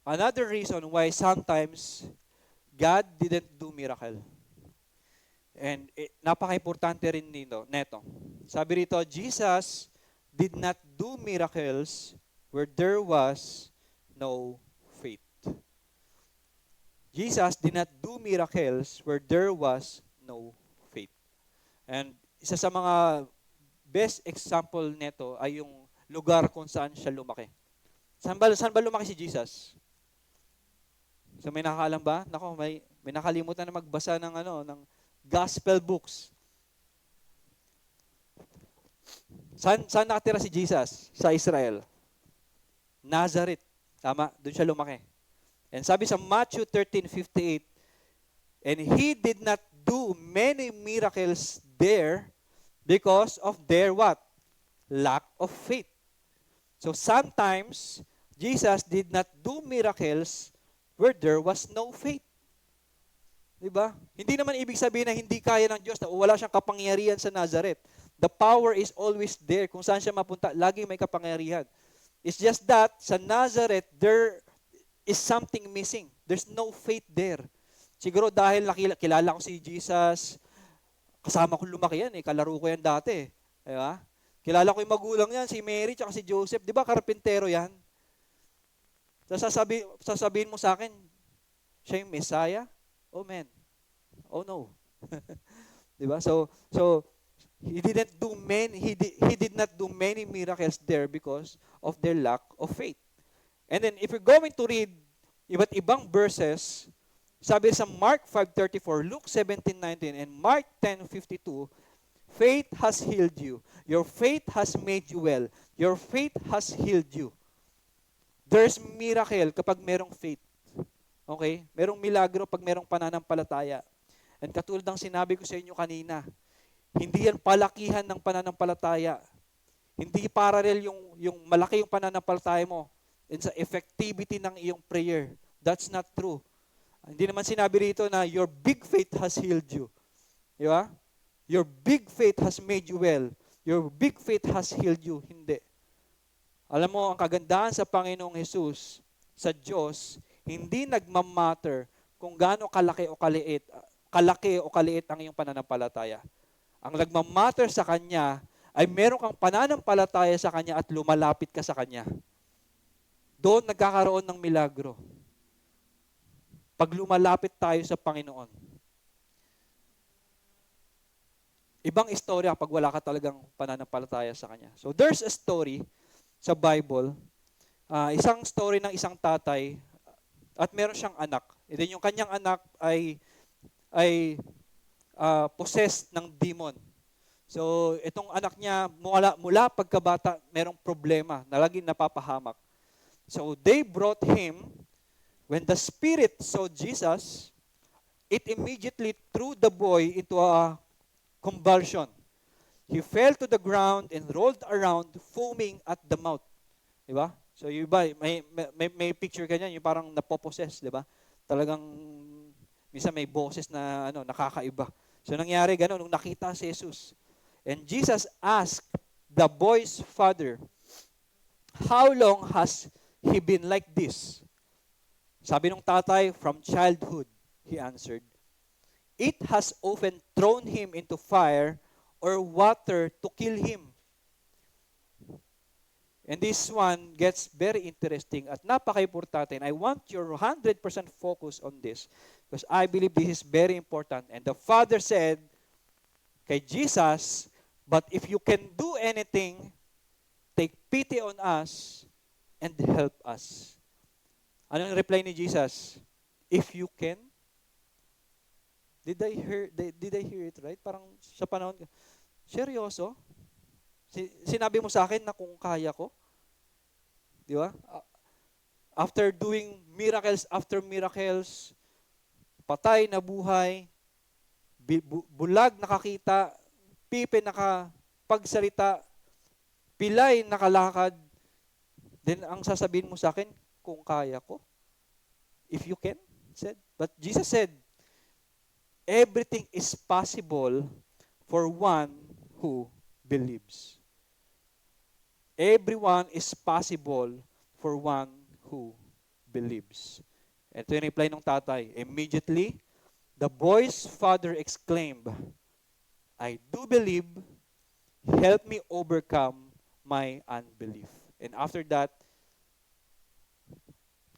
another reason why sometimes God didn't do miracle. And napaka-importante rin neto. Sabi rito, Jesus did not do miracles where there was no faith. Jesus did not do miracles where there was no faith. And isa sa mga best example neto ay yung lugar kung saan siya lumaki. Saan ba lumaki si Jesus? So may nakakaalam ba? Nako, may nakalimutan na magbasa ng gospel books. Saan nakatira si Jesus? Sa Israel. Nazareth. Tama, doon siya lumaki. And sabi sa Matthew 13:58, and he did not do many miracles there because of their what? Lack of faith. So sometimes, Jesus did not do miracles where there was no faith. Diba? Hindi naman ibig sabihin na hindi kaya ng Diyos, na wala siyang kapangyarihan sa Nazareth. The power is always there. Kung saan siya mapunta, laging may kapangyarihan. It's just that, sa Nazareth, there is something missing. There's no faith there. Siguro dahil kilala ko si Jesus, kasama ko lumaki yan eh, kalaro ko yan dati eh. Di ba? Kilala ko yung magulang yan, si Mary tsaka si Joseph. Di ba karpintero yan? Sasabihin mo sa akin, siya yung Messiah? Oh man. Oh no. Di ba? So he did not do many miracles there because of their lack of faith. And then if you're going to read iba't ibang verses, sabi sa Mark 5:34, Luke 17:19, and Mark 10:52, faith has healed you. Your faith has made you well. Your faith has healed you. There's miracle kapag merong faith. Okay? Merong milagro pag merong pananampalataya. And katulad ng sinabi ko sa inyo kanina, hindi yan palakihan ng pananampalataya. Hindi parallel yung malaki yung pananampalataya mo and sa effectivity ng iyong prayer. That's not true. Hindi naman sinabi rito na your big faith has healed you. Di ba? Your big faith has made you well. Your big faith has healed you. Hindi. Alam mo, ang kagandahan sa Panginoong Jesus, sa Diyos, hindi nagmamatter kung gaano kalaki o kaliit ang iyong pananampalataya. Ang nagmamatter sa Kanya ay meron kang pananampalataya sa Kanya at lumalapit ka sa Kanya. Doon nagkakaroon ng milagro. Pag lumalapit tayo sa Panginoon. Ibang istorya kapag wala ka talagang pananampalataya sa Kanya. So there's a story sa Bible, isang story ng isang tatay at meron siyang anak. And then yung kanyang anak ay possessed ng demon. So, itong anak niya, mula pagkabata, merong problema na laging napapahamak. So, they brought him. When the spirit saw Jesus, it immediately threw the boy into a convulsion. He fell to the ground and rolled around, foaming at the mouth. Diba? So, yung iba, may picture ka niyan, yung parang napopossess, diba? Talagang, minsan may boses na nakakaiba. So nangyari gano'n nung nakita si Jesus. And Jesus asked the boy's father, how long has he been like this? Sabi ng tatay, from childhood, he answered. It has often thrown him into fire or water to kill him. And this one gets very interesting at napaka-importante. And I want your 100% focus on this. Because I believe this is very important. And the father said kay Jesus, but if you can do anything, take pity on us and help us. Ano yung reply ni Jesus? If you can. Did I hear it right? Parang sa panahon, seryoso? Sinabi mo sa akin na kung kaya ko? Di ba? After doing miracles after miracles, patay na buhay, bulag nakakita, pipe nakapagsalita, pilay nakalakad, then ang sasabihin mo sa akin, kung kaya ko, if you can, said. But Jesus said, everything is possible for one who believes. Everyone is possible for one who believes. Ito yung reply ng tatay. Immediately, the boy's father exclaimed, I do believe, help me overcome my unbelief. And after that,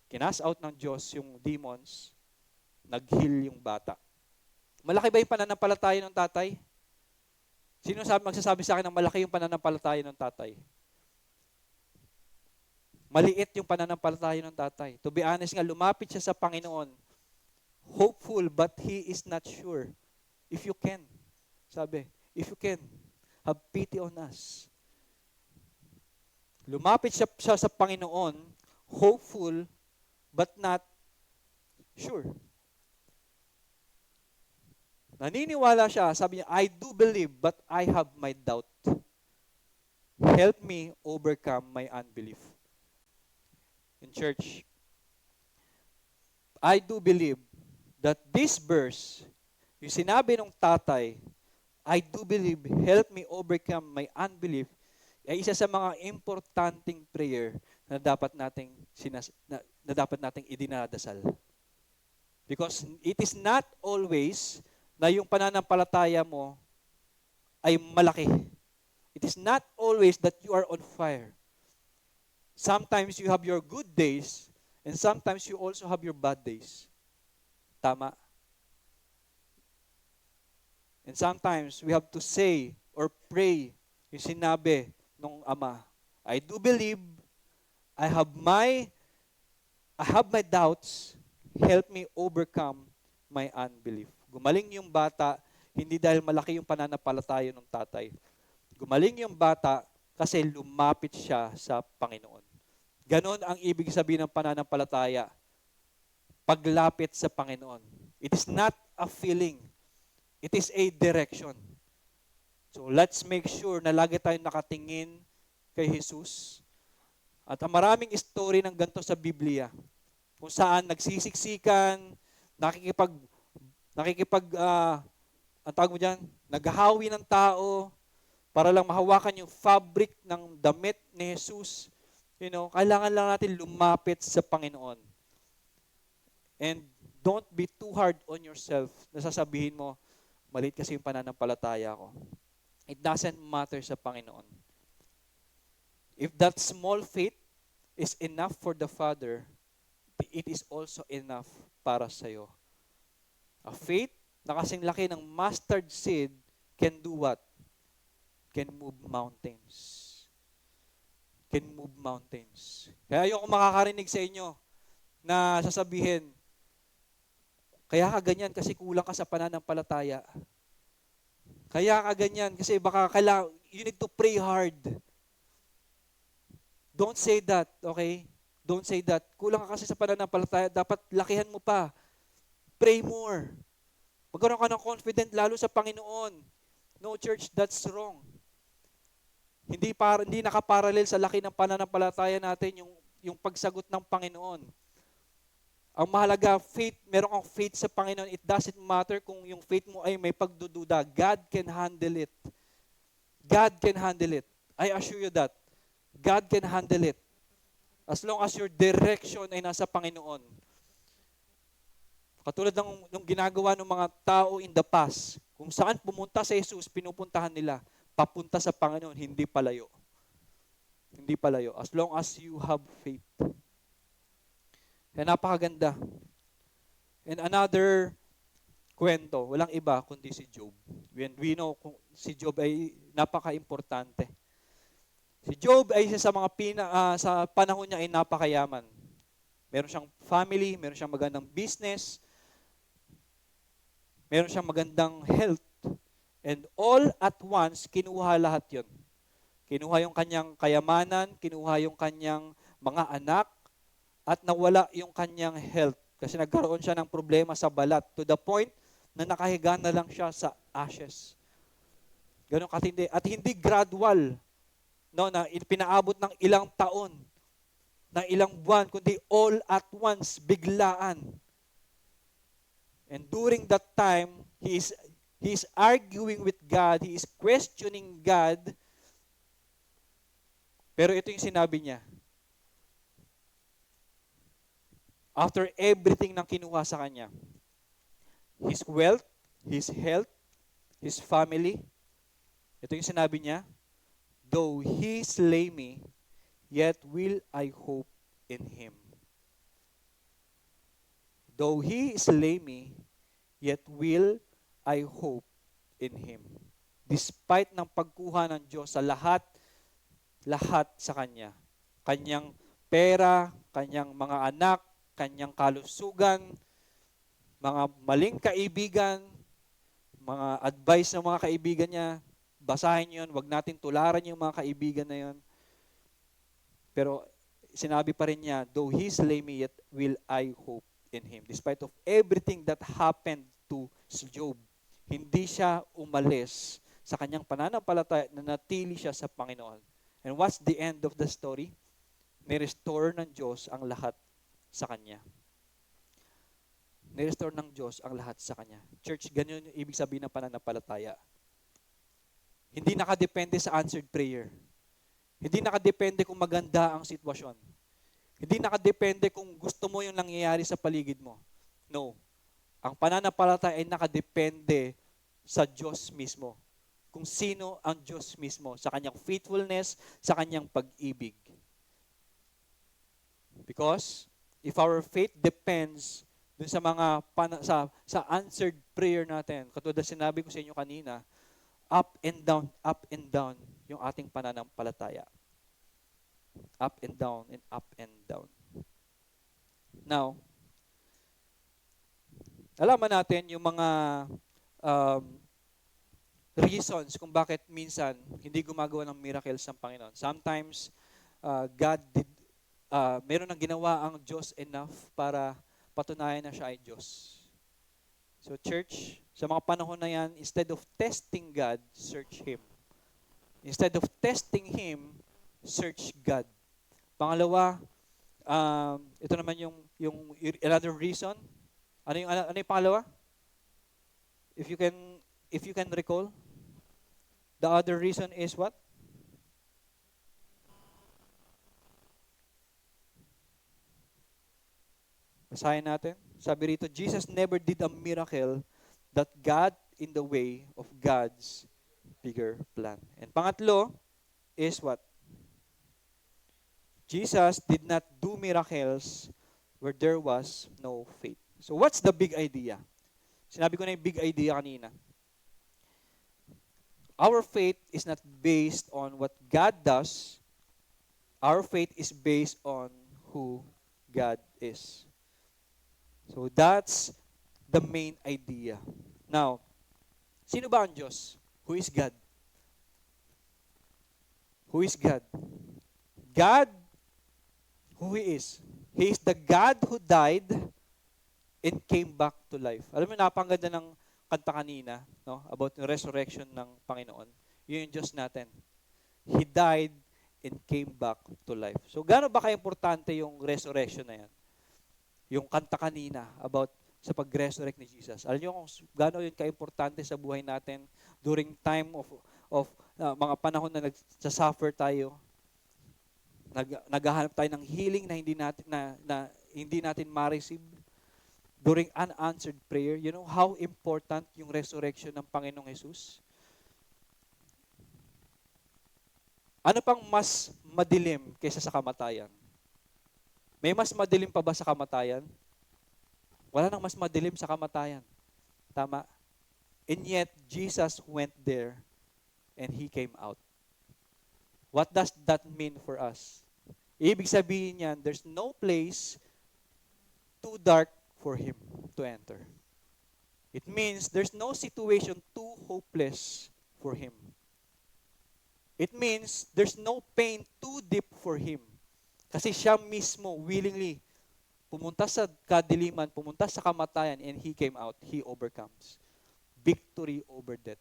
kinas out ng Diyos yung demons, nag-heal yung bata. Malaki ba yung pananampalataya ng tatay? Sino magsasabi sa akin na malaki yung pananampalataya ng tatay? Maliit yung pananampalataya ng tatay. To be honest nga, lumapit siya sa Panginoon. Hopeful, but he is not sure. If you can, sabi, if you can, have pity on us. Lumapit siya sa Panginoon, hopeful, but not sure. Naniniwala siya, sabi niya, I do believe, but I have my doubt. Help me overcome my unbelief. In church, I do believe that this verse, yung sinabi ng tatay, I do believe, help me overcome my unbelief, ay isa sa mga importanteng prayer na dapat nating idinadasal. Because it is not always na yung pananampalataya mo ay malaki. It is not always that you are on fire. Sometimes you have your good days, and sometimes you also have your bad days. Tama? And sometimes we have to say or pray yung sinabi ng Ama. I do believe, I have my doubts, help me overcome my unbelief. Gumaling yung bata, hindi dahil malaki yung pananampalataya ng tatay. Gumaling yung bata kasi lumapit siya sa Panginoon. Ganon ang ibig sabihin ng pananampalataya. Paglapit sa Panginoon. It is not a feeling. It is a direction. So let's make sure na lagi tayong nakatingin kay Jesus. At ang maraming story ng ganito sa Biblia, kung saan nagsisiksikan, ang tawag mo dyan, naghahawi ng tao para lang mahawakan yung fabric ng damit ni Jesus. Kailangan lang natin lumapit sa Panginoon. And don't be too hard on yourself. Nasasabihin mo, maliit kasi yung pananampalataya ko. It doesn't matter sa Panginoon. If that small faith is enough for the Father, it is also enough para sa'yo. A faith na kasing laki ng mustard seed can do what? Can move mountains. Can move mountains. Kaya ayoko makakarinig sa inyo na sasabihin, kaya ka ganyan kasi kulang ka sa pananampalataya. Kaya ka ganyan kasi baka you need to pray hard. Don't say that, okay? Don't say that. Kulang ka kasi sa pananampalataya, dapat lakihan mo pa. Pray more. Magkaroon ka ng confident lalo sa Panginoon. No, church, that's wrong. Hindi nakaparallel sa laki ng pananampalataya natin yung pagsagot ng Panginoon. Ang mahalaga, faith, meron kang faith sa Panginoon. It doesn't matter kung yung faith mo ay may pagdududa. God can handle it. God can handle it. I assure you that. God can handle it. As long as your direction ay nasa Panginoon. Katulad ng ginagawa ng mga tao in the past. Kung saan pumunta sa Jesus, pinupuntahan nila. Papunta sa Panginoon, hindi palayo. Hindi palayo. As long as you have faith. Kaya napakaganda. And another kwento, walang iba kundi si Job. When we know si Job ay napaka-importante. Si Job ay isa sa mga sa panahon niya ay napakayaman. Meron siyang family, meron siyang magandang business, meron siyang magandang health, and all at once, kinuha lahat yon. Kinuha yung kanyang kayamanan, kinuha yung kanyang mga anak, at nawala yung kanyang health. Kasi nagkaroon siya ng problema sa balat to the point na nakahiga na lang siya sa ashes. Ganun katindi. At hindi gradual, na pinaabot ng ilang taon, ng ilang buwan, kundi all at once, biglaan. And during that time, he is arguing with God, he is questioning God, pero ito yung sinabi niya. After everything nang kinuha sa kanya, his wealth, his health, his family, ito yung sinabi niya, though he slay me, yet will I hope in him. Though he slay me, yet will I hope in him. Despite ng pagkuha ng Diyos sa lahat sa kanya. Kanyang pera, kanyang mga anak, kanyang kalusugan, mga maling kaibigan, mga advice ng mga kaibigan niya, basahin yun, wag natin tularan yung mga kaibigan na yun. Pero sinabi pa rin niya, though he slay me, yet will I hope in him. Despite of everything that happened to Job, hindi siya umalis sa kanyang pananampalataya na natili siya sa Panginoon. And what's the end of the story? Ni-restore ng Diyos ang lahat sa kanya. Ni-restore ng Diyos ang lahat sa kanya. Church, ganyan yung ibig sabihin ng pananampalataya. Hindi nakadepende sa answered prayer. Hindi nakadepende kung maganda ang sitwasyon. Hindi nakadepende kung gusto mo yung nangyayari sa paligid mo. No. Ang pananampalataya ay nakadepende sa Diyos mismo. Kung sino ang Diyos mismo, sa kanyang faithfulness, sa kanyang pag-ibig. Because if our faith depends dun sa mga sa answered prayer natin, katulad na sinabi ko sa inyo kanina, up and down yung ating pananampalataya. Up and down and up and down. Now, alaman natin yung mga um, reasons kung bakit minsan hindi gumagawa ng miracles ng Panginoon. Sometimes, meron ng ginawa ang Diyos enough para patunayan na siya ay Diyos. So church, sa mga panahon na yan, instead of testing God, search Him. Instead of testing Him, search God. Pangalawa, ito naman yung another reason. Ano yung pangalawa? If you can recall, the other reason is what? Basahin natin. Sabi rito, Jesus never did a miracle that got in the way of God's bigger plan. And pangatlo is what? Jesus did not do miracles where there was no faith. So what's the big idea? Sinabi ko na yung big idea kanina. Our faith is not based on what God does. Our faith is based on who God is. So that's the main idea. Now, sino ba ang Diyos? Who is God? Who is God? God, who He is. He is the God who died and came back to life. Alam mo, napakaganda ng kanta kanina, no? About the resurrection ng Panginoon. Yun yung Diyos natin. He died and came back to life. So, gaano ba ka-importante yung resurrection na yan? Yung kanta kanina about sa pag-resurrect ni Jesus. Alam niyo kung gaano yun ka-importante sa buhay natin during time of mga panahon na nagsasuffer tayo. Naghahanap tayo ng healing na hindi natin ma-receive. During unanswered prayer, you know how important yung resurrection ng Panginoong Jesus? Ano pang mas madilim kaysa sa kamatayan? May mas madilim pa ba sa kamatayan? Wala nang mas madilim sa kamatayan. Tama? And yet, Jesus went there and He came out. What does that mean for us? Ibig sabihin niyan, there's no place too dark for Him to enter. It means there's no situation too hopeless for Him. It means there's no pain too deep for Him. Kasi siya mismo willingly pumunta sa kadiliman, pumunta sa kamatayan, and He came out. He overcomes. Victory over death.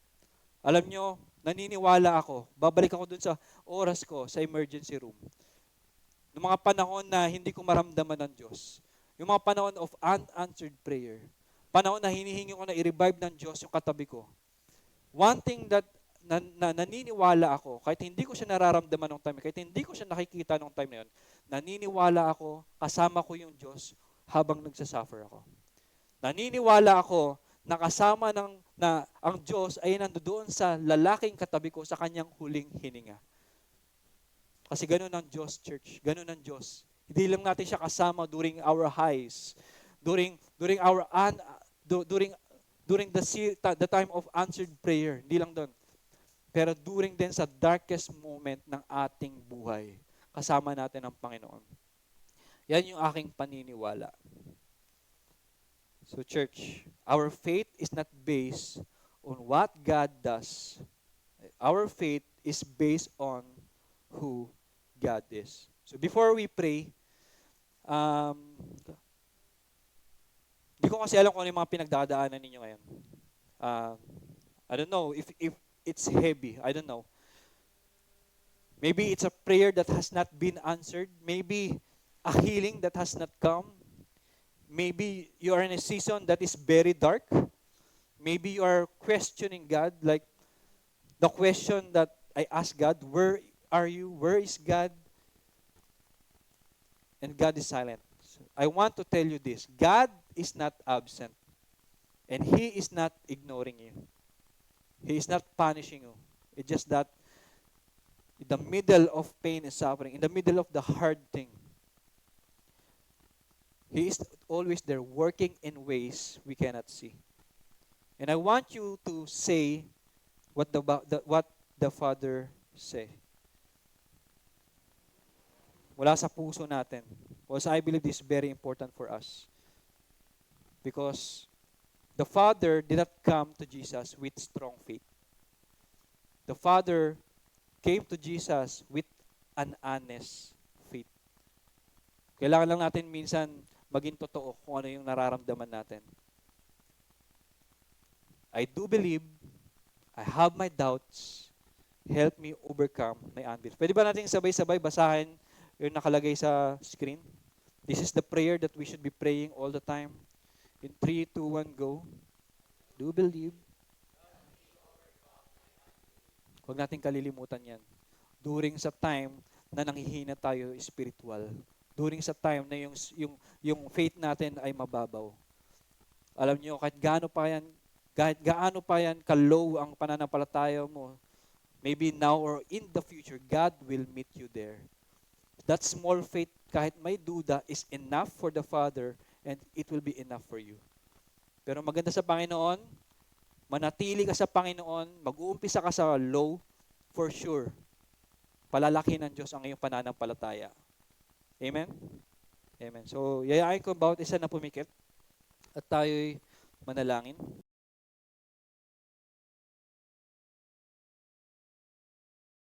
Alam nyo, naniniwala ako, babalik ako dun sa oras ko sa emergency room. Noong mga panahon na hindi ko maramdaman ng Diyos. Yung mga panahon of unanswered prayer. Panahon na hinihingi ko na i-revive ng Diyos yung katabi ko. One thing that naniniwala ako, kahit hindi ko siya nararamdaman ng time, kahit hindi ko siya nakikita ng time na yun, naniniwala ako, kasama ko yung Diyos habang nagsasuffer ako. Naniniwala ako na kasama ang Diyos ay nandoon sa lalaking katabi ko sa kanyang huling hininga. Kasi ganun ang Diyos, church. Ganun ang Diyos. Hindi lang natin siya kasama during our highs, during the time of answered prayer. Hindi lang doon. Pero during din sa darkest moment ng ating buhay, kasama natin ang Panginoon. Yan yung aking paniniwala. So church, our faith is not based on what God does. Our faith is based on who God is. So before we pray, hindi ko kasi alam kung ano yung mga pinagdadaanan ninyo ngayon. I don't know if it's heavy. I don't know. Maybe it's a prayer that has not been answered. Maybe a healing that has not come. Maybe you are in a season that is very dark. Maybe you are questioning God, like the question that I asked God, where are you? Where is God? And God is silent. So I want to tell you this. God is not absent. And He is not ignoring you. He is not punishing you. It's just that in the middle of pain and suffering, in the middle of the hard thing, He is always there working in ways we cannot see. And I want you to say what the Father say. Wala sa puso natin. Because I believe this is very important for us. Because the Father did not come to Jesus with strong faith. The Father came to Jesus with an honest faith. Kailangan lang natin minsan maging totoo kung ano yung nararamdaman natin. I do believe, I have my doubts, help me overcome my unbelief. Pwede ba natin sabay-sabay basahin yung nakalagay sa screen? This is the prayer that we should be praying all the time. In 3, 2, 1, go. Do believe. Huwag natin kalilimutan yan. During sa time na nanghihina tayo spiritual. During sa time na yung faith natin ay mababaw. Alam niyo, kahit gaano pa yan ka-low ang pananampalataya mo, maybe now or in the future, God will meet you there. That small faith, kahit may duda, is enough for the Father and it will be enough for you. Pero maganda sa Panginoon, manatili ka sa Panginoon, mag-uumpisa ka sa low, for sure, palalaki ng Diyos ang iyong pananampalataya. Amen? Amen. So, yayain ko bawat isa na pumikit at tayo'y manalangin.